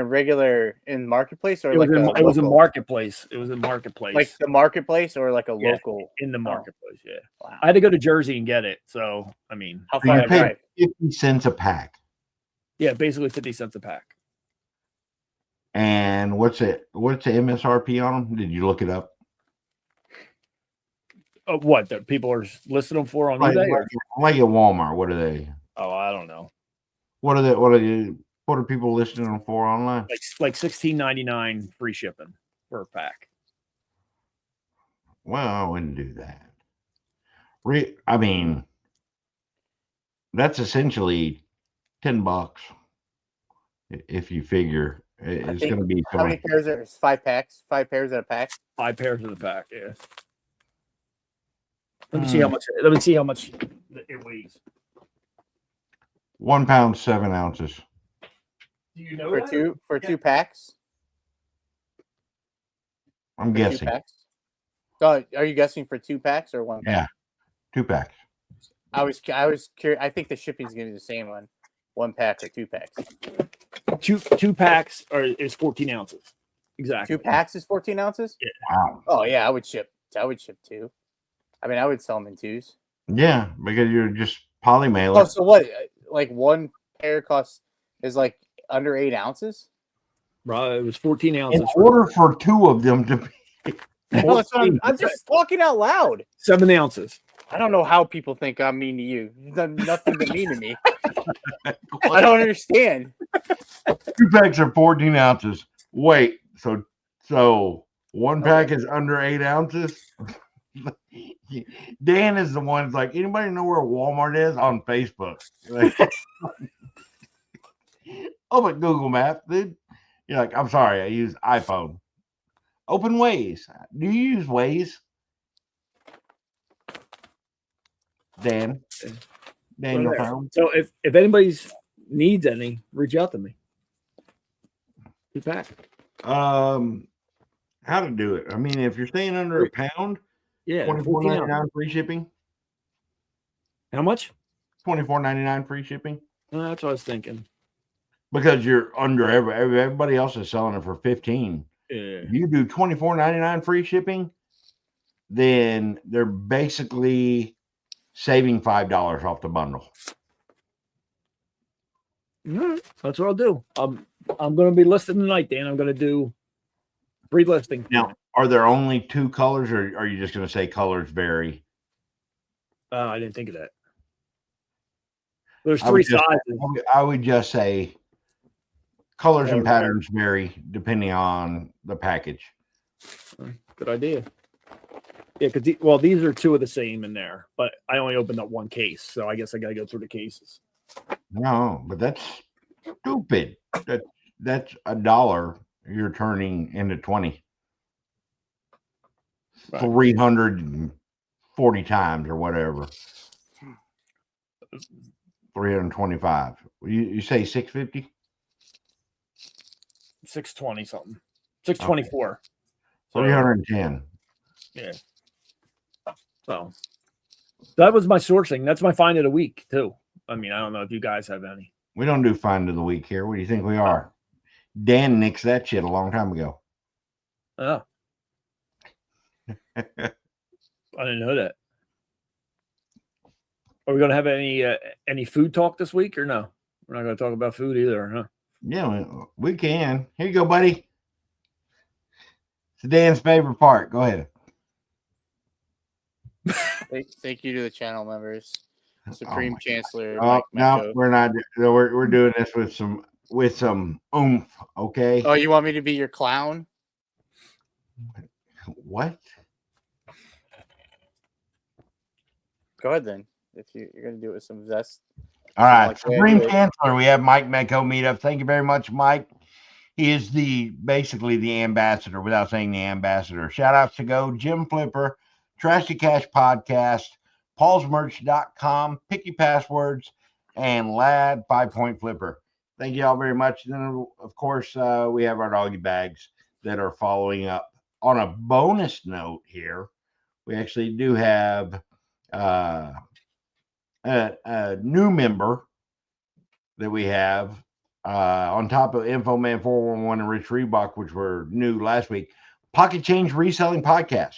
marketplace or It was, like it was a marketplace. It was a marketplace. like the marketplace or like a Yeah, local in the marketplace. Yeah. Wow. I had to go to Jersey and get it. So, I mean, How So far you I paid drive? 50 cents a pack. yeah, basically 50 cents a pack. And what's the MSRP on them? Did you look it up? What that people are listing them for on Like, eBay? like at Walmart, what are they? Oh, I don't know. What are people listing them for online? Like $16.99 free shipping for a pack. Well, I wouldn't do that. I mean, that's essentially $10 if you figure it's going to be. How many pairs are 5 packs? 5 pairs at a pack? 5 pairs in the pack. Yeah. Let me see how much. Let me see how much it weighs. 1 pound 7 ounces. Do you know For 2 packs? I'm For 2 guessing. packs? Are you guessing for 2 packs or 1 pack? Yeah, 2 packs. I was curious. I think the shipping's gonna be the same on 1 pack or 2 packs. Two packs is 14 ounces. Exactly. 2 packs is 14 ounces? Yeah. Wow. Oh yeah, I would ship 2. I mean, I would sell them in 2s. Yeah, because you're just polymailer. Oh, so what? Like 1 pair is like under 8 ounces? Bro, it was 14 ounces. In order for 2 of them to be No, that's what I'm just talking out loud. 7 ounces. I don't know how people think I'm mean to you. You've done nothing but mean to me. I don't understand. 2 packs are 14 ounces. Wait, so 1 pack is under 8 ounces? Dan is the one that's like, anybody know where Walmart is on Facebook? Like, oh, but Google Maps, dude. You're like, I'm sorry, I use iPhone. Open Waze. Do you use Waze? Dan your phone. So if anybody's needs any, reach out to me. 2 pack. How to do it? I mean, if you're staying under a pound, Yeah, $24.99 free shipping. How much? $24.99 free shipping. That's what I was thinking. Because you're under everybody else is selling it for 15. Yeah. If you do $24.99 free shipping, then they're basically saving $5 off the bundle. That's what I'll do. I'm going to be listing tonight, Dan. I'm going to do pre-listing. Now, are there only 2 colors, or are you just going to say colors vary? I didn't think of that. There's 3 sizes. I would just say colors and patterns vary depending on the package. Good idea. Yeah, because these are 2 of the same in there, but I only opened up 1 case, so I guess I got to go through the cases. No, but that's stupid. That's $1 you're turning into 20. Right. 340 times or whatever. 325. You say 650? 620 something. 624. Okay. 310. Yeah. So that was my sourcing. That's my find of the week too. I mean, I don't know if you guys have any. We don't do find of the week here. What do you think we are? Dan nixed that shit a long time ago. Oh. I didn't know that. Are we going to have any food talk this week or no? We're not going to talk about food either, huh? Yeah, we can. Here you go, buddy. It's Dan's favorite part. Go ahead. Thank you to the channel members. Supreme Chancellor. Oh, no, we're not. We're doing this with some oomph. Okay. Oh, you want me to be your clown? What? Go ahead then. If you're gonna do it with some zest. All right, Supreme Chancellor. We have Mike Mecco meetup. Thank you very much, Mike. He is basically the ambassador, without saying the ambassador. Shout outs to go Jim Flipper, Trash to Cash Podcast, paulsmerch.com, Picky Passwords, and Lad 5 Point Flipper. Thank you all very much. And then, of course, we have our doggy bags that are following up. On a bonus note here, we actually do have a new member that we have on top of Infoman 411 and Rich Reebok, which were new last week. Pocket Change Reselling Podcast.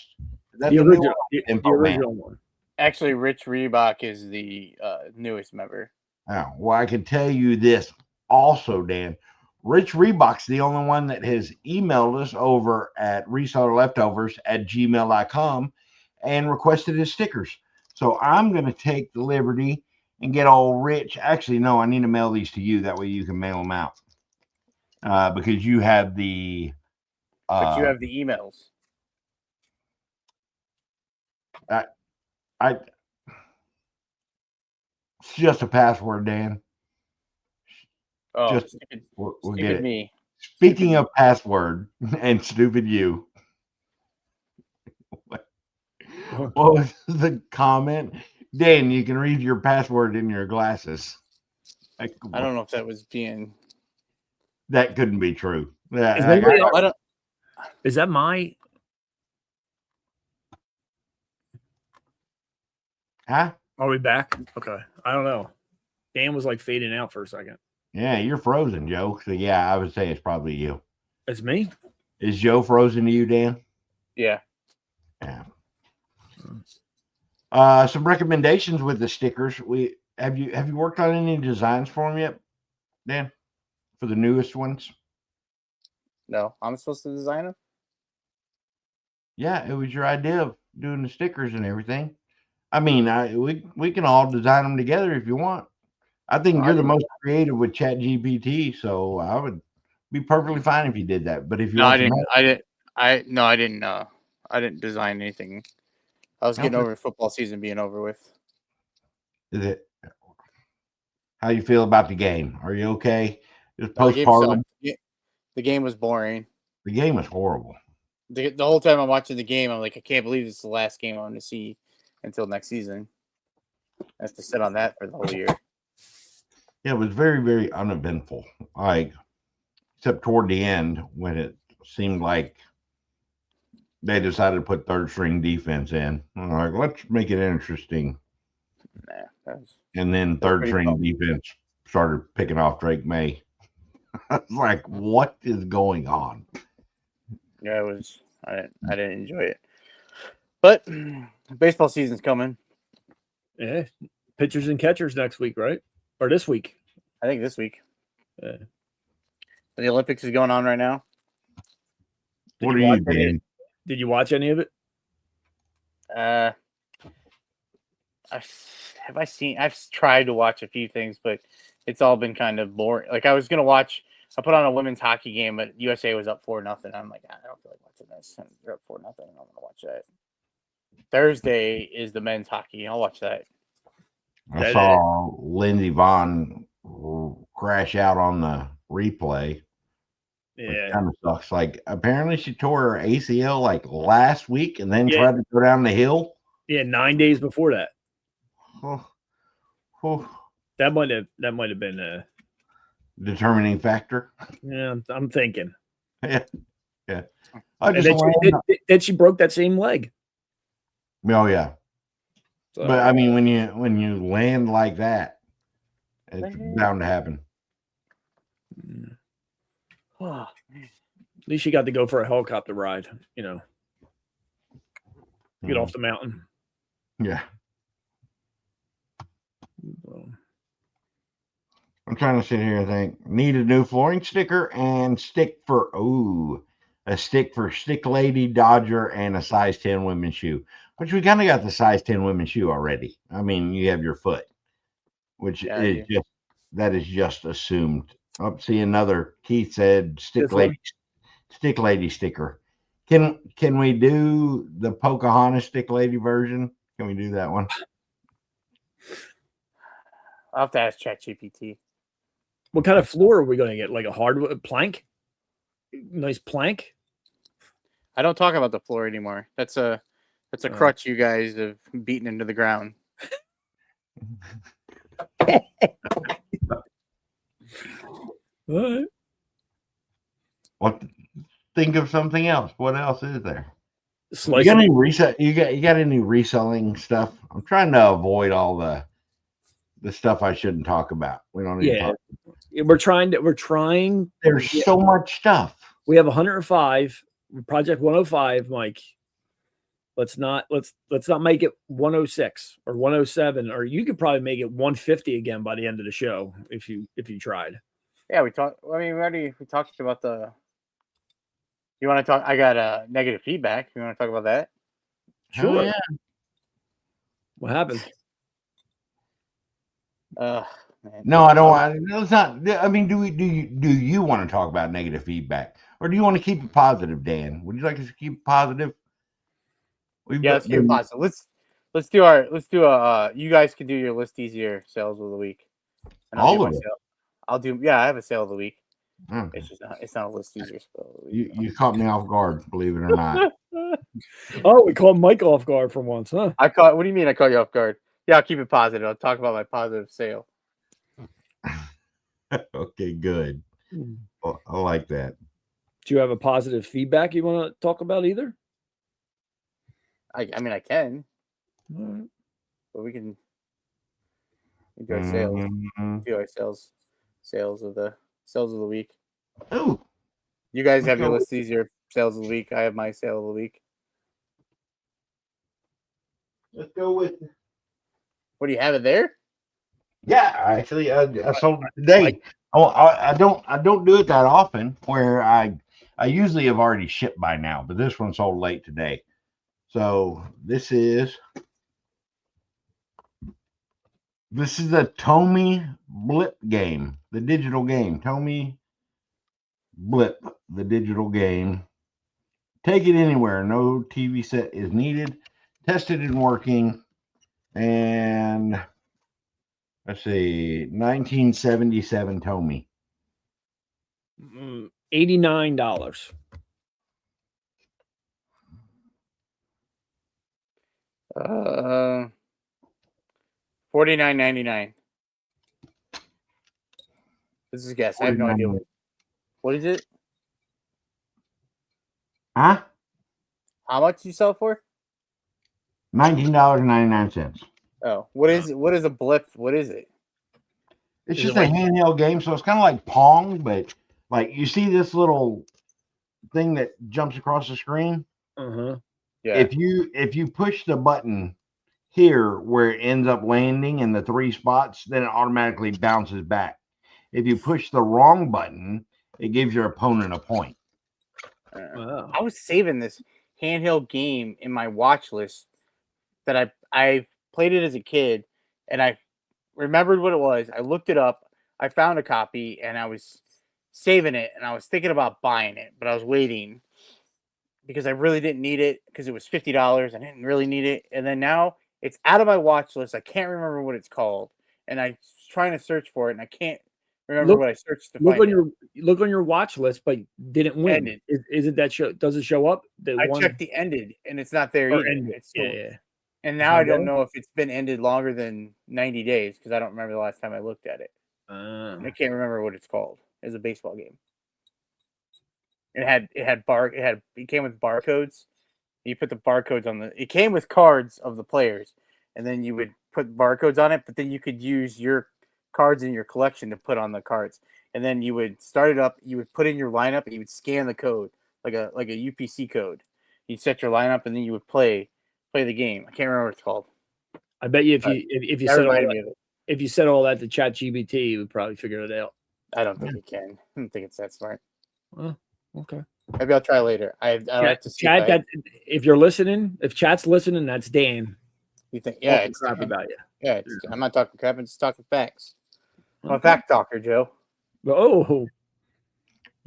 That's the original one. Actually, Rich Reebok is the newest member. Oh, well, I can tell you this also, Dan. Rich Reebok's the only one that has emailed us over at resellerleftovers@gmail.com and requested his stickers. So I'm going to take the liberty and get old Rich. Actually, no, I need to mail these to you. That way you can mail them out. Because you have the... but you have the emails. It's just a password, Dan. Oh, we'll get it. Me. Speaking of password and stupid you, what was the comment? Dan, you can read your password in your glasses. I don't know if that was being... That couldn't be true. Is that my... Huh? Are we back? Okay. I don't know. Dan was like fading out for a second. Yeah, you're frozen, Joe. So yeah, I would say it's probably you. It's me? Is Joe frozen to you, Dan? Yeah. Yeah. Some recommendations with the stickers. Have you worked on any designs for them yet, Dan? For the newest ones? No, I'm supposed to design them. Yeah, it was your idea of doing the stickers and everything. I mean, we can all design them together if you want. I think you're the most creative with ChatGPT, so I would be perfectly fine if you did that. But if you I didn't design anything. I was getting over football season being over with. Is it? How you feel about the game? Are you okay? Just postpartum. The game was boring. The game was horrible. The whole time I'm watching the game, I'm like, I can't believe this is the last game I'm going to see until next season. I have to sit on that for the whole year. Yeah, it was very, very uneventful. Except toward the end when it seemed like they decided to put third string defense in. I'm like, let's make it interesting. And then third string defense started picking off Drake May. I was like, what is going on? Yeah, I didn't enjoy it. But baseball season's coming. Yeah. Pitchers and catchers next week, right? Or this week. I think this week. The Olympics is going on right now. What are you doing? Did you watch any of it? I've tried to watch a few things, but it's all been kind of boring. Like I put on a women's hockey game, but USA was up 4-0. I'm like, I don't feel like watching this. And they're up 4-0. I'm gonna watch that. Thursday is the men's hockey. I'll watch that. I saw Lindsey Vonn crash out on the replay. Yeah, kind of sucks. Like apparently she tore her ACL like last week and then tried to go down the hill. Yeah, 9 days before that. Oh. That might have been a determining factor. Yeah, I'm thinking. Yeah. Then she broke that same leg. Oh yeah. So, but I mean, when you land like that, it's bound to happen. At least she got to go for a helicopter ride. Get off the mountain. Yeah. I'm trying to sit here and think. Need a new flooring sticker and stick for Stick Lady, Dodger, and a size 10 women's shoe. Which we kind of got the size 10 women's shoe already. I mean, you have your foot, which is just assumed. Up, see another. Keith said Stick Lady sticker. Can we do the Pocahontas Stick Lady version? Can we do that one? I'll have to ask ChatGPT. What kind of floor are we going to get? Like a hardwood plank? Nice plank? I don't talk about the floor anymore. That's a crutch you guys have beaten into the ground. What? Well, think of something else. What else is there? You got any reselling stuff? I'm trying to avoid all the stuff I shouldn't talk about. We don't need to talk. We're trying. There's so much stuff. We have 105. Project 105, Mike. Let's not make it 106 or 107, or you could probably make it 150 again by the end of the show if you tried. Yeah, we talked. I mean, we talked about the. You want to talk? I got negative feedback. You want to talk about that? Sure. Oh, yeah. What happened? Man. No, I don't. It's not. I mean, do you want to talk about negative feedback, or do you want to keep it positive, Dan? Would you like us to keep it positive? Let's keep it positive. Let's do a. You guys can do your list easier sales of the week. And All of it. I'll do. Yeah, I have a sale of the week. Okay. It's not a list easier sale of the week. You caught me off guard, believe it or not. Oh, we called Mike off guard for once, huh? What do you mean I caught you off guard? Yeah, I'll keep it positive. I'll talk about my positive sale. Okay, good. Well, I like that. Do you have a positive feedback you want to talk about either? I mean, I can. All right. But we can do our sales. Do our sales of the week. Oh, you guys have your list easier sales of the week. I have my sale of the week. Let's go with. What do you have it there? Yeah, actually, I sold it today. I don't do it that often. Where I usually have already shipped by now, but this one sold late today. So this is the Tomy Blip game, the digital game. Tomy Blip, the digital game. Take it anywhere. No TV set is needed. Tested and working. And let's see, 1977 Tomy. $89. $49.99. This is a guess. I have no idea. What is it? Huh? How much you sell for? $19.99. Oh, what is it? What is a blip? What is it? It's just a handheld game, so it's kind of like Pong, but like you see this little thing that jumps across the screen. Uh-huh. Yeah. If you push the button here where it ends up landing in the 3 spots, then it automatically bounces back. if you push the wrong button, it gives your opponent a point. Wow. I was saving this handheld game in my watch list that I played it as a kid, and I remembered what it was. I looked it up. I found a copy, and I was saving it, and I was thinking about buying it, but I was waiting because I really didn't need it because it was $50. I didn't really need it, and then now it's out of my watch list. I can't remember what it's called, and I was trying to search for it, and I can't remember what I searched to find it. Look on your watch list, but didn't win. Ended. Is it that show? Does it show up? I checked the ended, and it's not there either. It's still, yeah. And now I don't know if it's been ended longer than 90 days because I don't remember the last time I looked at it. I can't remember what it's called. It was a baseball game. It came with barcodes. You put the barcodes on it came with cards of the players, and then you would put barcodes on it, but then you could use your cards in your collection to put on the cards. And then you would start it up, you would put in your lineup, and you would scan the code like a UPC code. You'd set your lineup, and then you would play the game. I can't remember what it's called. I bet you if you said all that to ChatGPT, you would probably figure it out. I don't think it can. I don't think it's that smart. Well, okay. Maybe I'll try later. I like to see Chat. If you're listening, if Chat's listening, that's Dan. You think? Yeah, it's crap about you. Yeah, I'm not talking crap. I'm just talking facts. I'm a fact talker, Joe. Oh.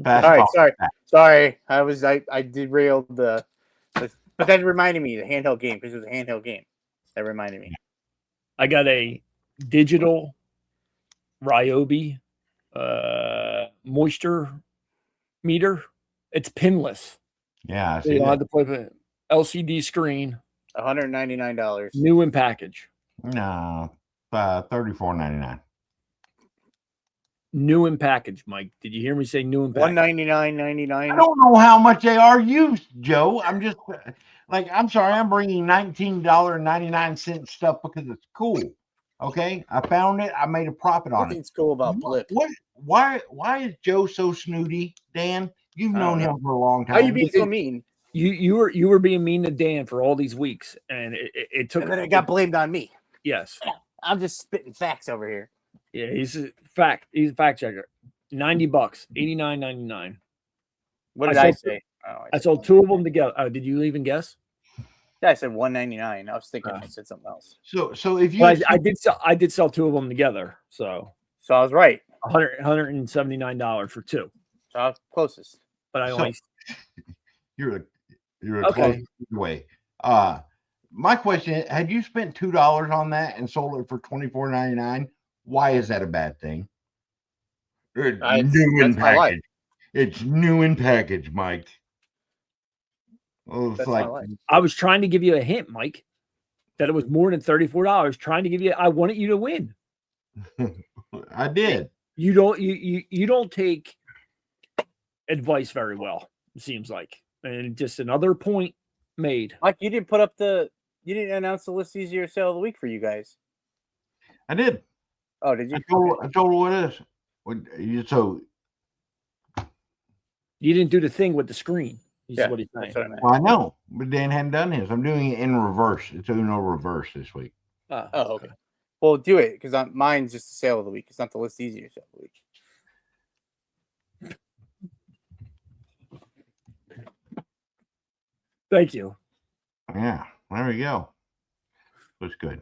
Fast all right, talk. sorry. I derailed but that reminded me of the handheld game because it was a handheld game. That reminded me. I got a digital Ryobi moisture meter. It's pinless. Yeah, I So see you don't that. have to put an LCD screen. $199. New in package. No, $34.99. New in package, Mike. Did you hear me say new in package? $199.99. I don't know how much they are used, Joe. I'm just I'm sorry, I'm bringing $19.99 stuff because it's cool. Okay, I found it. I made a profit on it. Nothing's cool about Blip. Why is Joe so snooty, Dan? You've known him for a long time. How are you being so mean? You were being mean to Dan for all these weeks, and it took. And then it got blamed on me. Yes, I'm just spitting facts over here. Yeah, he's a fact checker. $90, $89.99. What did I say? I sold two of them together. Did you even guess? Yeah, I said $199. I was thinking I said something else. So if you, I did sell two of them together. So I was right. $179 for two. So I was closest. But I only. You're a okay. close way. My question: had you spent $2 on that and sold it for $24.99? Why is that a bad thing? It's new in package. It's new in package, Mike. Well, it's like I was trying to give you a hint, Mike, that it was more than $34. Trying to give you, I wanted you to win. I did. You don't take advice very well. It seems like, and just another point made. Mike, you didn't announce the list easier sale of the week for you guys. I did. Oh, did you? I told you what it is. So you didn't do the thing with the screen. Yeah, what he's saying. Well, I know, but Dan hadn't done his. I'm doing it in reverse. It's Uno reverse this week. Oh, okay. Well, do it because mine's just the sale of the week. It's not the list easier sale of the week. Thank you. Yeah, there we go. Looks good.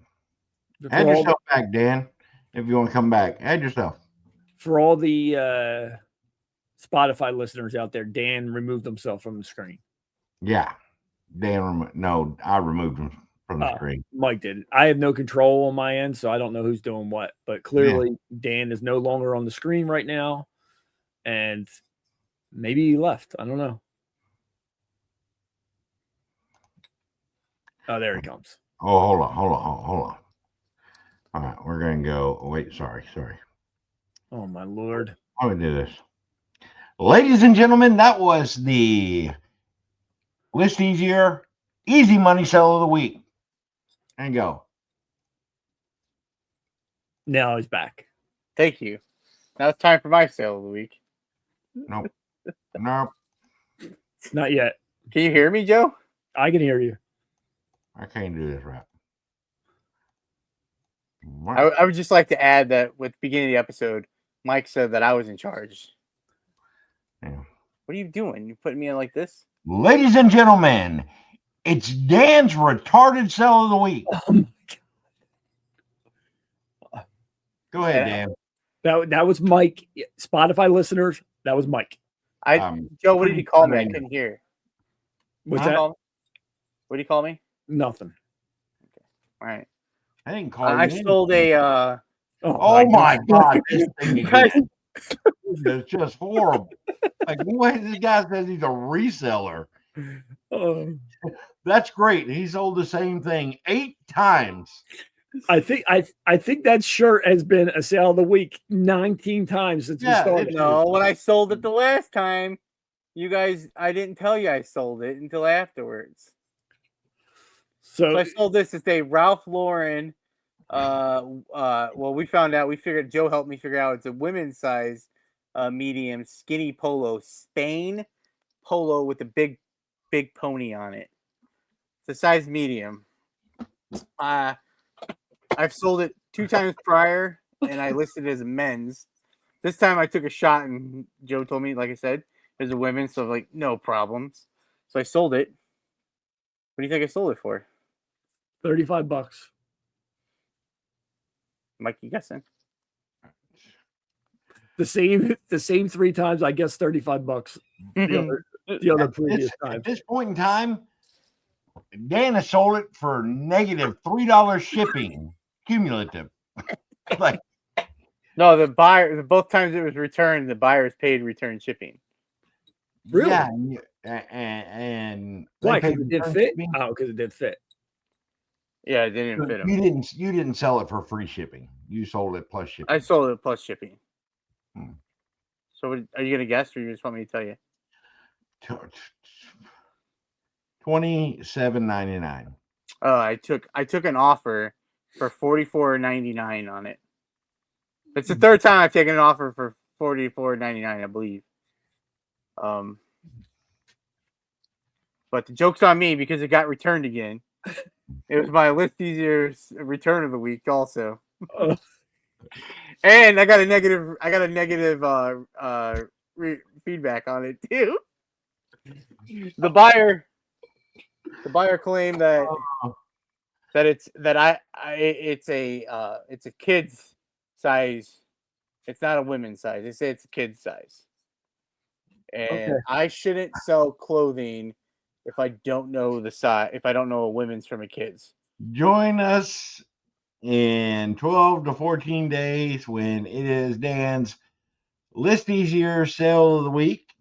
Add yourself back, Dan. If you want to come back, add yourself. For all the Spotify listeners out there, Dan removed himself from the screen. Yeah, Dan. I removed him from the screen. Mike did. I have no control on my end, so I don't know who's doing what. But clearly, Dan is no longer on the screen right now, and maybe he left. I don't know. Oh, there he comes. Oh, hold on. All right, we're going to go. Wait, sorry. Oh, my Lord. Let me do this. Ladies and gentlemen, that was the List Easier Easy Money Sale of the Week. And go. Now he's back. Thank you. Now it's time for my sale of the week. Nope. Not yet. Can you hear me, Joe? I can hear you. I can't do this right. I would just like to add that with the beginning of the episode, Mike said that I was in charge. Yeah. What are you doing? You putting me in like this? Ladies and gentlemen, it's Dan's retarded sell of the week. Oh my God. Go ahead, Dan. That was Mike. Spotify listeners, that was Mike. Joe, what did he call me? I couldn't hear. What's that? What did he call me? Nothing. Okay. All right. I didn't call I you. sold a. Oh my God! This thing is just horrible. Like, what? This guy says he's a reseller. That's great. He sold the same thing 8 times. I think that shirt has been a sale of the week 19 times since we started. No, when I sold it the last time, you guys, I didn't tell you I sold it until afterwards. So I sold this. It's a Ralph Lauren. Well, we found out. Joe helped me figure out it's a women's size, medium skinny polo, Spain polo with a big pony on it. It's a size medium. I've sold it 2 times prior, and I listed it as a men's. This time I took a shot, and Joe told me, like I said, there's a women's, so like no problems. So I sold it. What do you think I sold it for? $35. Mike, you guessing? The same 3 times. I guess $35. The other previous time. At this point in time, Dan has sold it for negative $3 shipping cumulative. Like, no, the buyer. Both times it was returned, the buyers paid return shipping. Really? Yeah, and why? Because it didn't fit. Oh, because it did fit. Yeah, it didn't fit them. You didn't sell it for free shipping. You sold it plus shipping. I sold it plus shipping. So, are you gonna guess, or you just want me to tell you? $27.99. Oh, I took an offer for $44.99 on it. It's the 3rd time I've taken an offer for $44.99, I believe. But the joke's on me because it got returned again. It was my list easier return of the week also. And I got a negative feedback on it too. The buyer claimed that it's a kid's size. It's not a women's size. They say it's a kid's size. And I shouldn't sell clothing if I don't know the size, if I don't know a women's from a kid's. Join us in 12 to 14 days when it is Dan's List Easier Sale of the Week.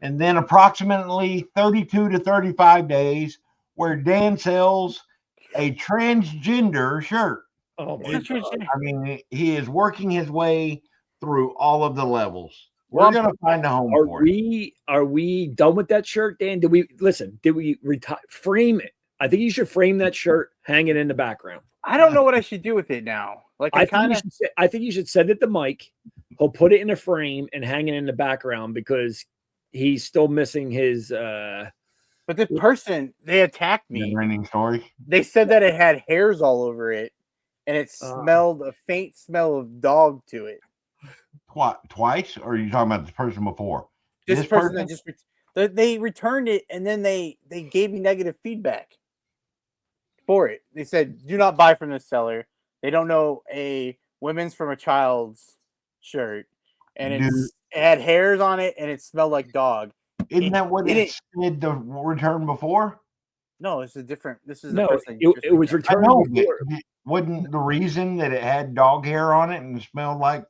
And then approximately 32 to 35 days where Dan sells a transgender shirt. Oh my God. I mean, he is working his way through all of the levels. We're going to find a home for it. Are we done with that shirt, Dan? Did we frame it? I think you should frame that shirt, hang it in the background. I don't know what I should do with it now. Like I think you should send it to Mike. He'll put it in a frame and hang it in the background because he's still missing his But this person, they attacked me. Ending story. They said that it had hairs all over it and it smelled a faint smell of dog to it. Twice? Or are you talking about this person before? This person that just they returned it and then they gave me negative feedback for it. They said, do not buy from this seller. They don't know a women's from a child's shirt. And it had hairs on it and it smelled like dog. Isn't that what it said the return before? No, it's a different. This is no. It was returned before. Wasn't the reason that it had dog hair on it and smelled like?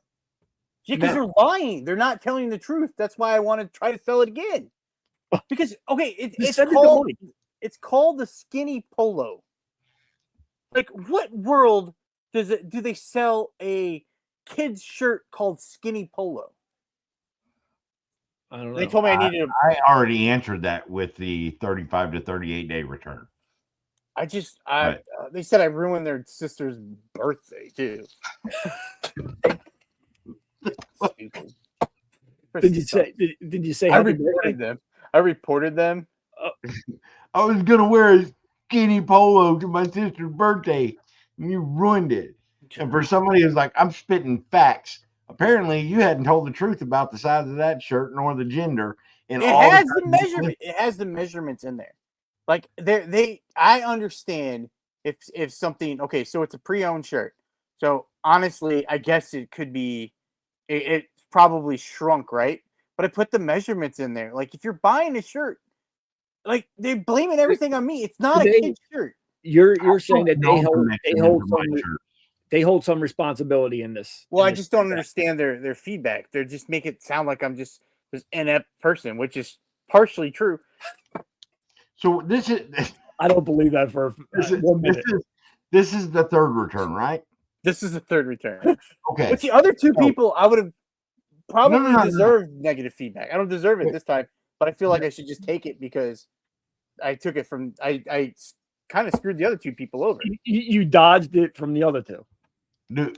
Yeah, because they're lying. They're not telling the truth. That's why I want to try to sell it again. Because it's called the skinny polo. Like, what world do they sell a kid's shirt called skinny polo? I don't know. They told me I needed. I already answered that with the 35 to 38 day return. They said I ruined their sister's birthday too. Did you say? I reported them. I was gonna wear a skinny polo to my sister's birthday, and you ruined it. And for somebody who's like, I'm spitting facts apparently you hadn't told the truth about the size of that shirt nor the gender. And It has the measurement. It has the measurements in there. Like I understand if something, okay, so it's a pre-owned shirt. So honestly, I guess it could be, it's probably shrunk, right? But I put the measurements in there. Like if you're buying a shirt, like they're blaming everything on me. It's not a kid's shirt. You're saying that they hold some responsibility in this. Well, I just don't understand their feedback. They just make it sound like I'm just this inept person, which is partially true. So this is I don't believe that for 1 minute. This is the third return, right? This is the third return. Okay. But the other two people, I would have probably deserved negative feedback. I don't deserve it this time, but I feel like I should just take it because I took it from I kind of screwed the other two people over. You dodged it from the other two.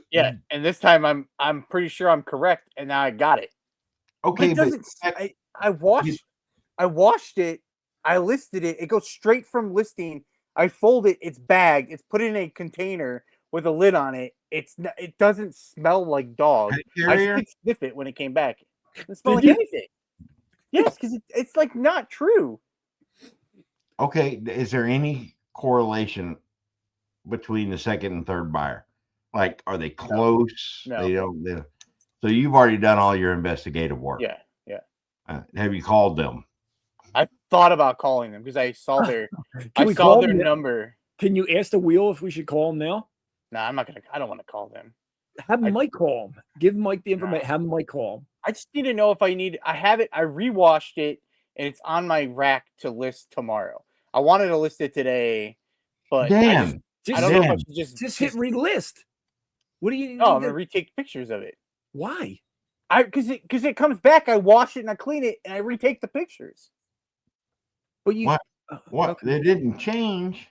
Yeah, and this time I'm pretty sure I'm correct, and now I got it. Okay, but I washed it, I listed it. It goes straight from listing. I fold it. It's bagged. It's put in a container with a lid on it. It doesn't smell like dog. I did sniff it when it came back. It doesn't smell like anything. Yes, because it's like not true. Okay, is there any correlation between the second and third buyer? Like, are they close? No. They don't. So you've already done all your investigative work. Yeah. Have you called them? I thought about calling them because I saw their number. Can you ask the wheel if we should call them now? No, I'm not gonna. I don't want to call them. Have Mike call them. Give Mike the information. Have Mike call them. I just need to know if I need. I have it. I rewashed it, and it's on my rack to list tomorrow. I wanted to list it today, but I don't know if I should just hit relist. What do you? Oh, I'm gonna retake pictures of it. Why? Because it comes back. I wash it and I clean it and I retake the pictures. But you what? Okay. They didn't change.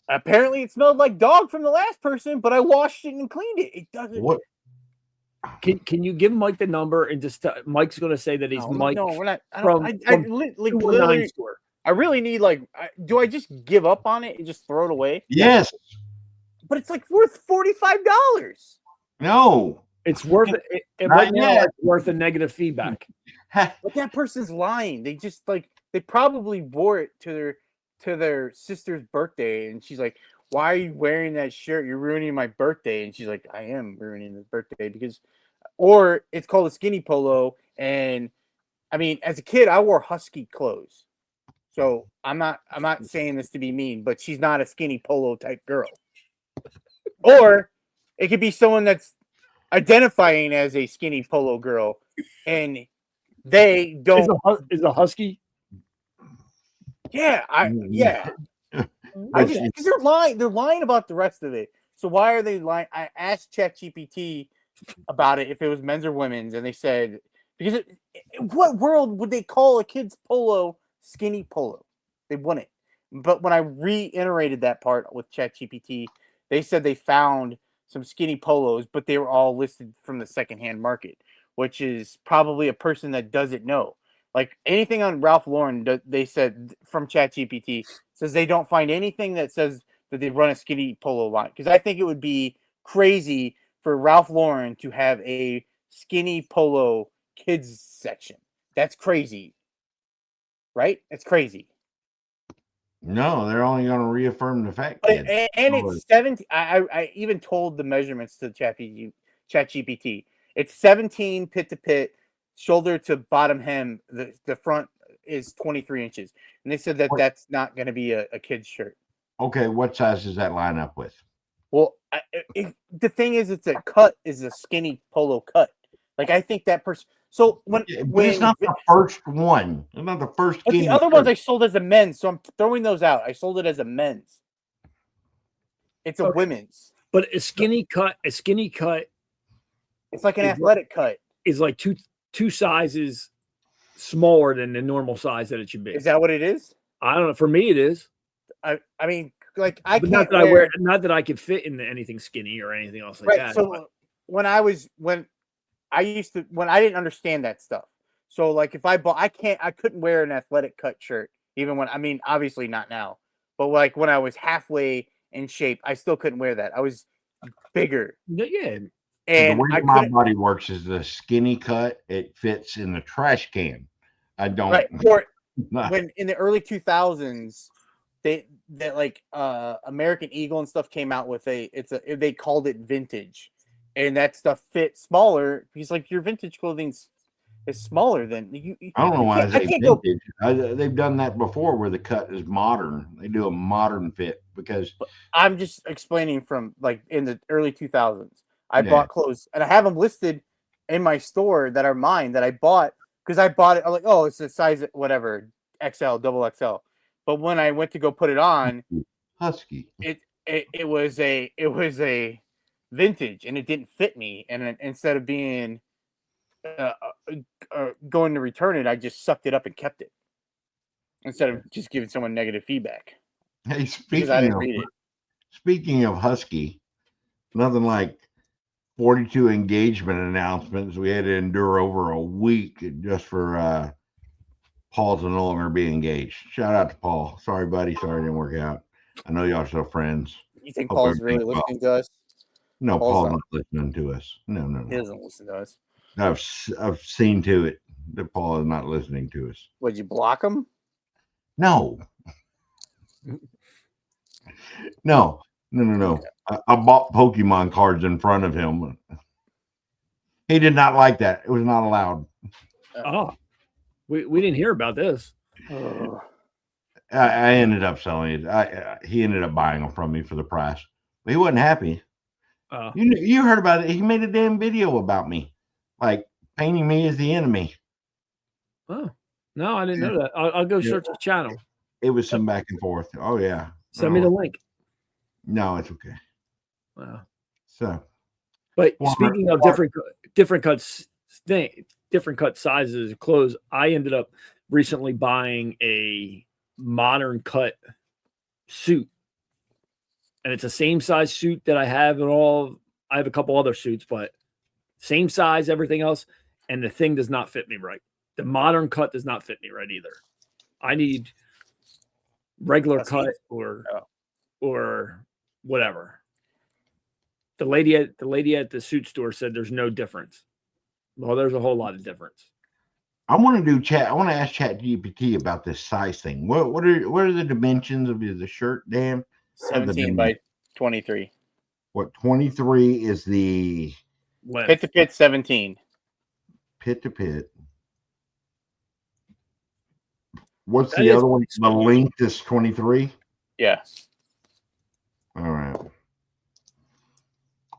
Apparently, it smelled like dog from the last person, but I washed it and cleaned it. It doesn't. What? Can you give Mike the number and just Mike's going to say that he's Mike? No, we're not. Literally store. I really need do I just give up on it and just throw it away? Yes. But it's like worth $45. No. It's worth it. Right now, it's worth a negative feedback. But that person's lying. They just they probably wore it to their sister's birthday, and she's like, "Why are you wearing that shirt? You're ruining my birthday." And she's like, "I am ruining the birthday or it's called a skinny polo." And I mean, as a kid, I wore husky clothes, so I'm not saying this to be mean, but she's not a skinny polo type girl. Or it could be someone that's identifying as a skinny polo girl, and they don't. Is a husky? Yeah, because they're lying. They're lying about the rest of it. So why are they lying? I asked ChatGPT about it if it was men's or women's, and they said because what world would they call a kid's polo skinny polo? They wouldn't. But when I reiterated that part with ChatGPT, they said they found some skinny polos, but they were all listed from the secondhand market, which is probably a person that doesn't know. Like anything on Ralph Lauren, they said from ChatGPT says they don't find anything that says that they run a skinny polo line. Because I think it would be crazy for Ralph Lauren to have a skinny polo kids section. That's crazy, right? It's crazy. No, they're only going to reaffirm the fact. And it's 17. I even told the measurements to ChatGPT. It's 17 pit to pit, shoulder to bottom hem. The front is 23 inches, and they said that's not going to be a kid's shirt. Okay, what size does that line up with? Well, the thing is, it's a skinny polo cut. Like I think that person. So when it's not the first one, it's not the first. But the other ones I sold as a men's, so I'm throwing those out. I sold it as a men's. It's a women's. But a skinny cut. It's like an athletic cut. Is like two sizes smaller than the normal size that it should be. Is that what it is? I don't know. For me, it is. I mean, like I can't not that I could fit into anything skinny or anything else like that. So when I didn't understand that stuff. So like if I couldn't wear an athletic cut shirt even when, obviously not now, but like when I was halfway in shape, I still couldn't wear that. I was bigger. Yeah. And the way I my couldn't. body works is the skinny cut. It fits in the trash can. I don't. Right. Or when in the early 2000s, that like American Eagle and stuff came out with they called it vintage, and that stuff fit smaller because like your vintage clothing's is smaller than you. I don't know why I say can't vintage. They've done that before where the cut is modern. They do a modern fit because I'm just explaining from like in the early 2000s. I Yeah. bought clothes and I have them listed in my store that are mine that I bought because I bought it. I'm like, oh, it's a size whatever, XL, double XL. But when I went to go put it on, Husky. it was a vintage and it didn't fit me. And instead of being going to return it, I just sucked it up and kept it instead of just giving someone negative feedback Hey, because I didn't read it. speaking of Husky, nothing like 42 engagement announcements we had to endure over a week just for Paul to no longer be engaged. Shout out to Paul. Sorry, buddy. Sorry it didn't work out. I know y'all still friends. You think Hope Paul's really everything's well. listening to us? No, Paul's Paul's not. not listening to us. No. He doesn't listen to us. I've seen to it that Paul is not listening to us. Would you block him? No. No. I bought Pokemon cards in front of him. He did not like that. It was not allowed. Oh, we didn't hear about this. Oh. I ended up selling it. He ended up buying them from me for the price. But he wasn't happy. You heard about it. He made a damn video about me, like painting me as the enemy. Oh, no, I didn't know that. I'll go search the channel. It was some back and forth. Oh, yeah. Send me the link. No, it's okay. Wow. So, but speaking of different cuts, different cut sizes of clothes, I ended up recently buying a modern cut suit, and it's the same size suit that I have in all. I have a couple other suits, but same size, everything else, and the thing does not fit me right. The modern cut does not fit me right either. I need regular cut or whatever. The lady at the suit store said there's no difference. Well, there's a whole lot of difference. I want to ask ChatGPT about this size thing. What are the dimensions of the shirt, Dan? 17 by 23. What 23 is the pit to pit 17. Pit to pit. What's the other one? The length is 23. Yeah. All right.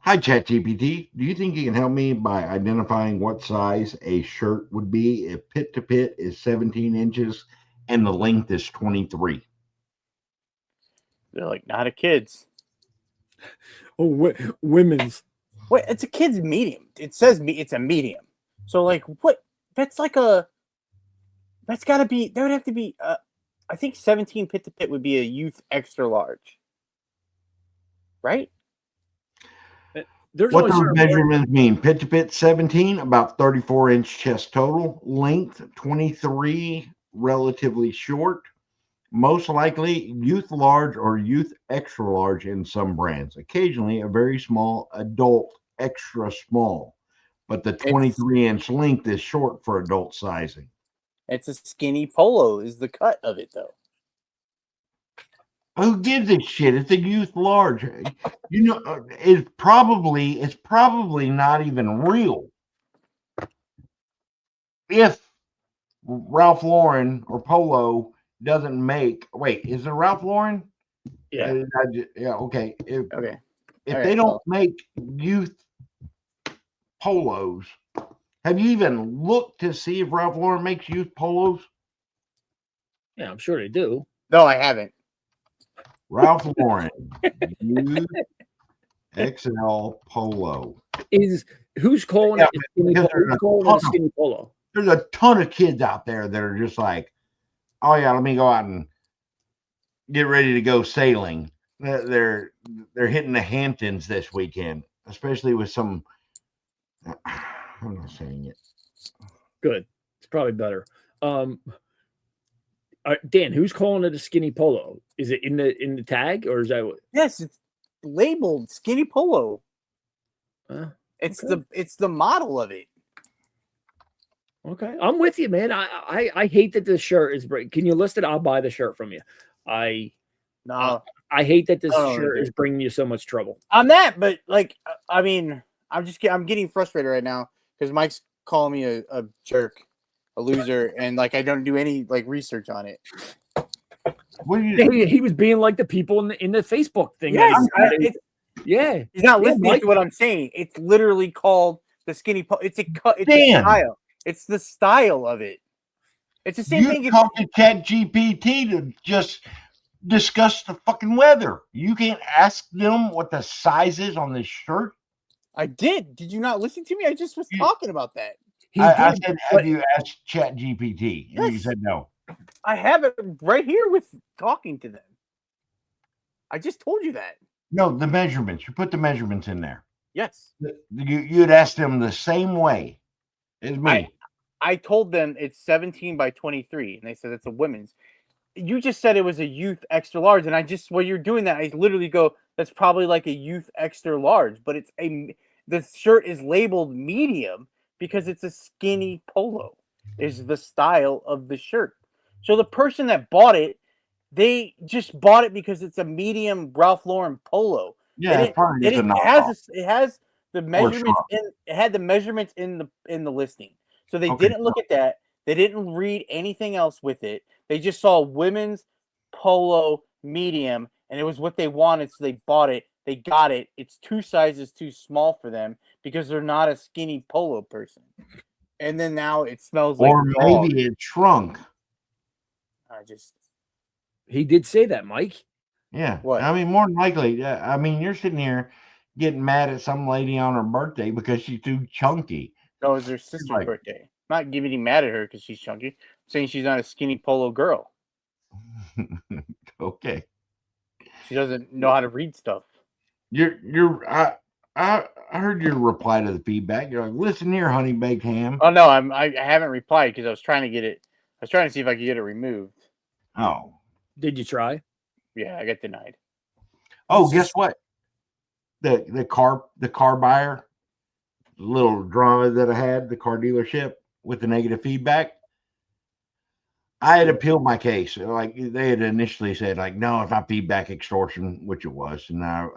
Hi, ChatGPT. Do you think you can help me by identifying what size a shirt would be if pit to pit is 17 inches and the length is 23? They're like, not a kid's. Oh, women's. Wait, it's a kid's medium. It says it's a medium. So, like, what? That's like a. That's got to be. That would have to be. I think 17 pit to pit would be a youth extra large. Right? What those measurements mean? Pit to pit 17, about 34-inch chest total. Length 23, relatively short. Most likely youth large or youth extra large in some brands. Occasionally a very small adult extra small. But the 23-inch length is short for adult sizing. It's a skinny polo is the cut of it, though. Who gives a shit? It's a youth large. You know, it's probably not even real. If Ralph Lauren or Polo doesn't make, wait, is it Ralph Lauren? Yeah. Yeah. Okay. If All they don't make youth polos, have you even looked to see if Ralph Lauren makes youth polos? Yeah, I'm sure they do. No, I haven't. Ralph Lauren Youth XL Polo. Who's calling it a skinny polo? There's a ton of kids out there that are just like, oh yeah, let me go out and get ready to go sailing. They're hitting the Hamptons this weekend, especially with some. I'm not saying it. Good. It's probably better. Dan, who's calling it a skinny polo? Is it in the tag or is that what? Yes, it's labeled skinny polo. It's the model of it. Okay, I'm with you, man. I hate that this shirt is break. Can you list it? I'll buy the shirt from you. I hate that this shirt is bringing you so much trouble. I'm that, but like, I mean, I'm getting frustrated right now because Mike's calling me a jerk, a loser, and like I don't do any like research on it. He was being like the people in the Facebook thing. Yeah, he's not listening to what I'm saying. It's literally called the skinny. It's a style. It's the style of it. It's the same thing. You talk to ChatGPT to just discuss the fucking weather. You can't ask them what the size is on this shirt. I did. Did you not listen to me? I just was talking about that. I said, have you asked ChatGPT? And yes. You said no. I have it right here with talking to them. I just told you that. No, the measurements. You put the measurements in there. Yes. You'd ask them the same way as me. I told them it's 17 by 23, and they said it's a women's. You just said it was a youth extra large, and while you're doing that, I literally go, that's probably like a youth extra large, but the shirt is labeled medium because it's a skinny polo, is the style of the shirt. So the person that bought it, they just bought it because it's a medium Ralph Lauren polo. Yeah, it has the measurements it had the measurements in the listing. So they didn't look at that. They didn't read anything else with it. They just saw women's polo medium, and it was what they wanted, so they bought it. They got it. It's 2 sizes too small for them because they're not a skinny polo person. And then now it smells like maybe it shrunk. He did say that, Mike. Yeah. What? I mean, more than likely. Yeah. I mean, you're sitting here getting mad at some lady on her birthday because she's too chunky. No, it's her sister's birthday. I'm not getting mad at her because she's chunky. I'm saying she's not a skinny polo girl. Okay. She doesn't know how to read stuff. I heard your reply to the feedback. You're like, listen here, honey baked ham. Oh no, I haven't replied because I was trying to get it. I was trying to see if I could get it removed. Oh. Did you try? Yeah, I got denied. Oh, guess what? The car buyer, little drama that I had, the car dealership with the negative feedback. I had appealed my case. Like they had initially said, like, no, it's not feedback extortion, which it was. And I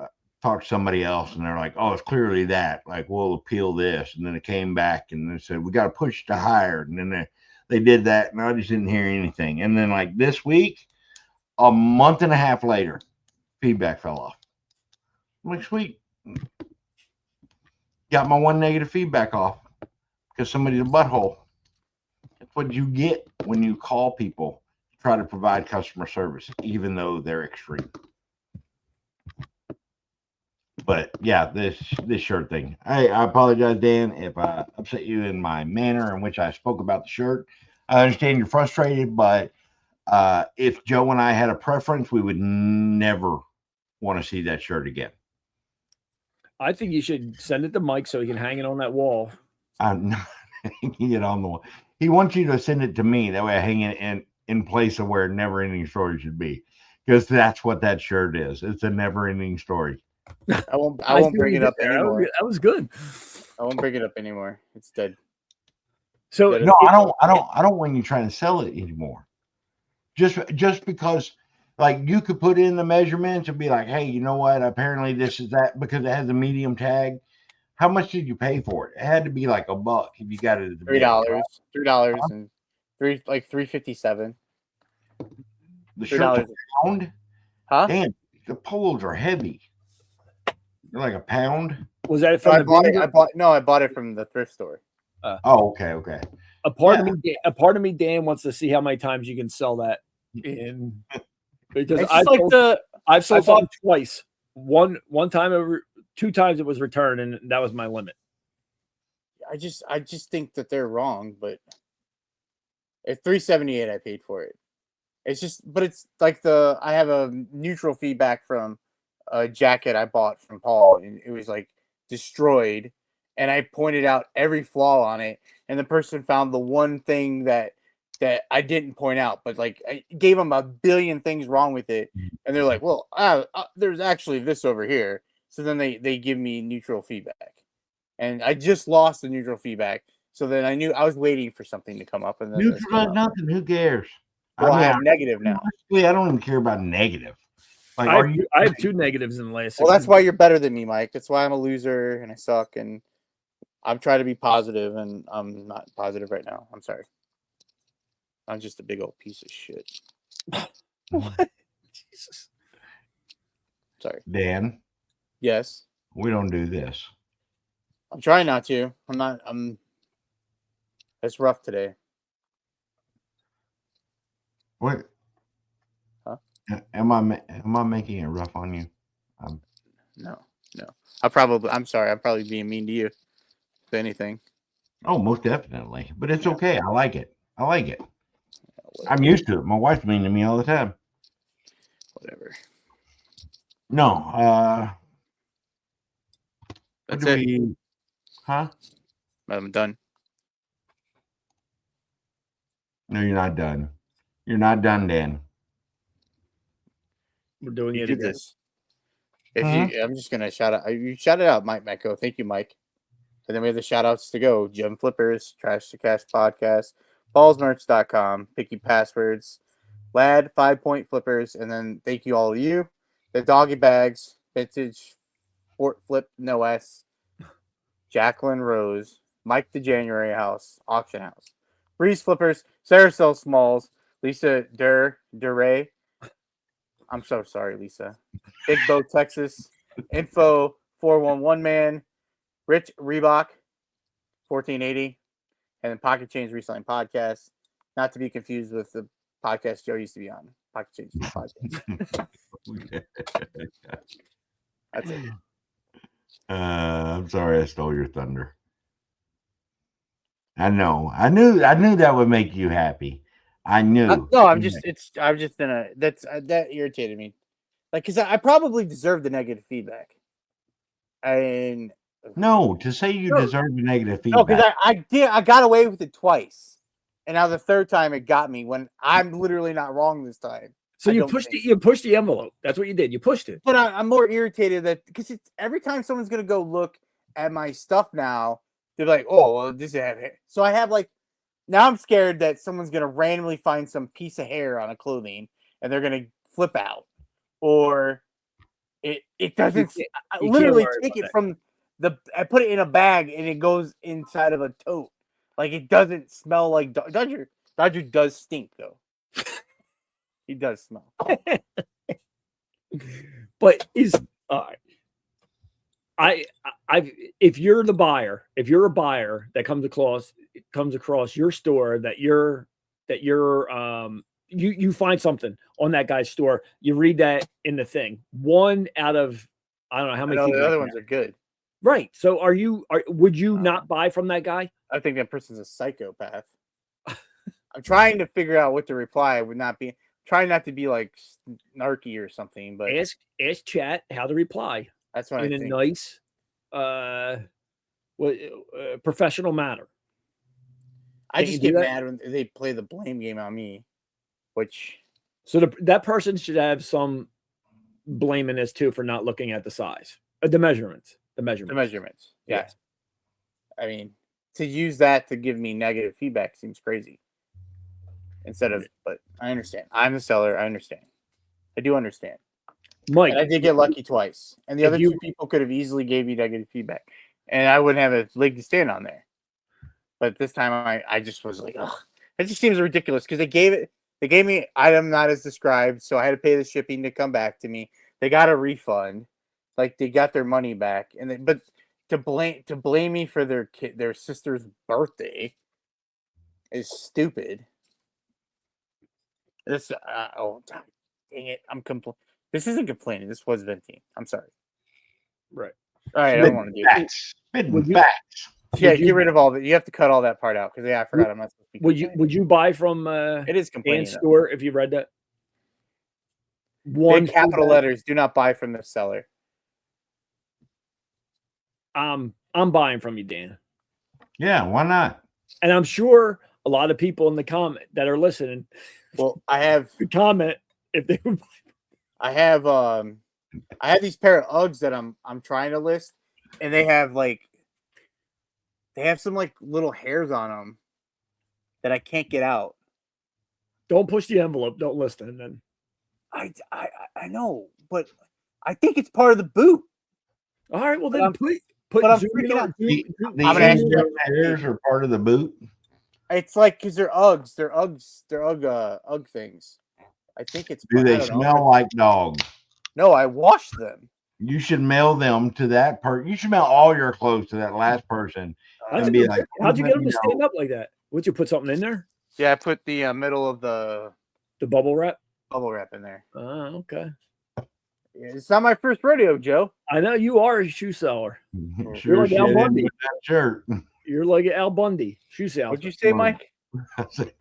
talked to somebody else, and they're like, oh, it's clearly that. Like, we'll appeal this. And then it came back, and they said, we got to push to higher. And then they did that, and I just didn't hear anything. And then, like this week, a month and a half later, feedback fell off. I'm like, sweet. Got my one negative feedback off because somebody's a butthole. That's what you get when you call people to try to provide customer service, even though they're extreme. But yeah, this shirt thing. I apologize, Dan, if I upset you in my manner in which I spoke about the shirt. I understand you're frustrated, but if Joe and I had a preference, we would never want to see that shirt again. I think you should send it to Mike so he can hang it on that wall. I'm not hanging it on the wall. He wants you to send it to me. That way I hang it in place of where Never Ending Story should be. Because that's what that shirt is. It's a never ending story. I won't bring it up anymore. That was good. I won't bring it up anymore. It's dead. So no, I don't want you trying to sell it anymore. Just because, like, you could put in the measurements and be like, hey, you know what? Apparently this is that because it has a medium tag. How much did you pay for it? It had to be like $1 if you got it at the $3 and $3.57. The shirt's a pound? Huh? Damn, the polos are heavy. They're like a pound. Was that from I bought it from the thrift store. Okay. A part of me, Dan, wants to see how many times you can sell that in because I've sold something twice. One time, 2 times it was returned, and that was my limit. I just think that they're wrong, but it's $3.78 I paid for it. It's like I have a neutral feedback from a jacket I bought from Paul, and it was like destroyed, and I pointed out every flaw on it, and the person found the one thing that I didn't point out, but like I gave them 1 billion things wrong with it, and they're like, well, there's actually this over here. So then they give me neutral feedback, and I just lost the neutral feedback. So then I knew I was waiting for something to come up, and then Neutral is nothing. Who cares? Well, I have negative now. Honestly, I don't even care about negative. Like, I have 2 negatives in the last. Well, that's why you're better than me, Mike. That's why I'm a loser and I suck, and I'm trying to be positive, and I'm not positive right now. I'm sorry. I'm just a big old piece of shit. What? Jesus. Sorry. Dan, Yes. we don't do this. I'm trying not to. It's rough today. What? Huh? Am I making it rough on you? No. I'm sorry. I'm probably being mean to you. If anything. Oh, most definitely. But it's okay. I like it. Whatever. I'm used to it. My wife's mean to me all the time. Whatever. No. That's it. Huh? I'm done. No, you're not done. You're not done, Dan. We're doing You it did again. this. I'm just gonna shout out. You shout it out, Mike Mecco. Thank you, Mike. And then we have the shout outs to go. Gem Flippers, Trash to Cash Podcast, ballsmerch.com, Picky Passwords, Lad, 5 Point Flippers, and then thank you all of you. The Doggy Bags, Vintage, Fort Flip, No S, Jacqueline Rose, Mike the January House, Auction House, Breeze Flippers, Sarah Cell Smalls, Lisa Duray. I'm so sorry, Lisa. Big Boat, Texas, Info 411 Man, Rich Reebok 1480, and then Pocket Change Reselling Podcast. Not to be confused with the podcast Joe used to be on. Pocket Change Podcast. That's it. I'm sorry I stole your thunder. I know. I knew that would make you happy. I knew. That irritated me. Like, because I probably deserved the negative feedback. No, to say you deserve the negative feedback. No, because I got away with it twice. And now the third time it got me when I'm literally not wrong this time. So you pushed the envelope. That's what you did. You pushed it. But I'm more irritated that because every time someone's gonna go look at my stuff now, they're like, "Oh, well, this is hair." So I have now I'm scared that someone's gonna randomly find some piece of hair on a clothing and they're gonna flip out, or it doesn't. I literally take it from I put it in a bag and it goes inside of a tote. Like it doesn't smell like Dodger. Dodger does stink though. He does smell. But if you're the buyer, if you're a buyer that comes across your store you find something on that guy's store, you read that in the thing. 1 out of I don't know how many. The other ones are good. Right. So would you not buy from that guy? I think that person's a psychopath. I'm trying to figure out what to reply. I would not be trying not to be like snarky or something, but ask chat how to reply. That's what in a nice, professional manner. I just get mad when they play the blame game on me, so that person should have some blame in this too for not looking at the size, the measurements. Yeah. I mean, to use that to give me negative feedback seems crazy. But I understand. I'm the seller. I understand. I do understand. Mike, and I did get lucky twice, and the other 2 people could have easily gave me negative feedback, and I wouldn't have a leg to stand on there. But this time, I just was like, ugh, it just seems ridiculous because they gave me item not as described, so I had to pay the shipping to come back to me. They got a refund, like they got their money back, but to blame me for their sister's birthday is stupid. Dang it! This isn't complaining. This was venting. I'm sorry. Right. All right. I don't want to do it. Facts. Yeah, get rid of all that. You have to cut all that part out because I forgot I'm not supposed to be. Would you buy from it is complaining store if you read that? Big capital letters. Do not buy from the seller. I'm buying from you, Dan. Yeah, why not? And I'm sure a lot of people in the comment that are listening. Well, I have comment if they would buy. I have these pair of Uggs that I'm trying to list, and they have like They have some like little hairs on them that I can't get out. Don't push the envelope. Don't listen. And then I know, but I think it's part of the boot. all right. Well, But then I'm- put but I'm zoom freaking in out. on- The I'm gonna ask you that. hairs are part of the boot. It's like because they're Uggs. They're Ugg things. I think it's. Do I they don't know. smell like dogs? No, I washed them. You should mail them to that person. You should mail all your clothes to that last person. That's a and be good like, trick. How'd you "Let get them me to stand up like that? Would you put something in there? Yeah, I put the middle of the The bubble wrap? bubble wrap in there. Oh, okay. Yeah, it's not my first rodeo, Joe. I know you are a shoe seller. know." You're Sure like shit Al in Bundy. with that shirt. You're like Al Bundy, shoe salesman. What'd you say, Mike? I said,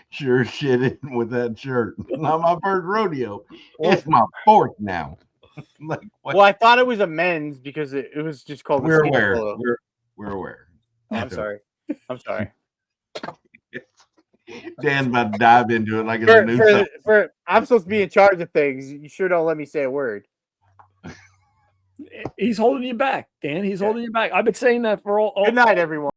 sure shit in with that shirt. Not my first rodeo. Well- It's my fourth now. Like what? Well, I thought it was a men's because it was just called. the We're sneaker aware. polo. We're aware. Oh, I'm sorry. I'm sorry. Dan's about to dive into it like it's a new thing. I'm supposed to be in charge of things. You sure don't let me say a word. He's holding you back, Dan. He's holding you back. I've been saying that for all Good night, everyone.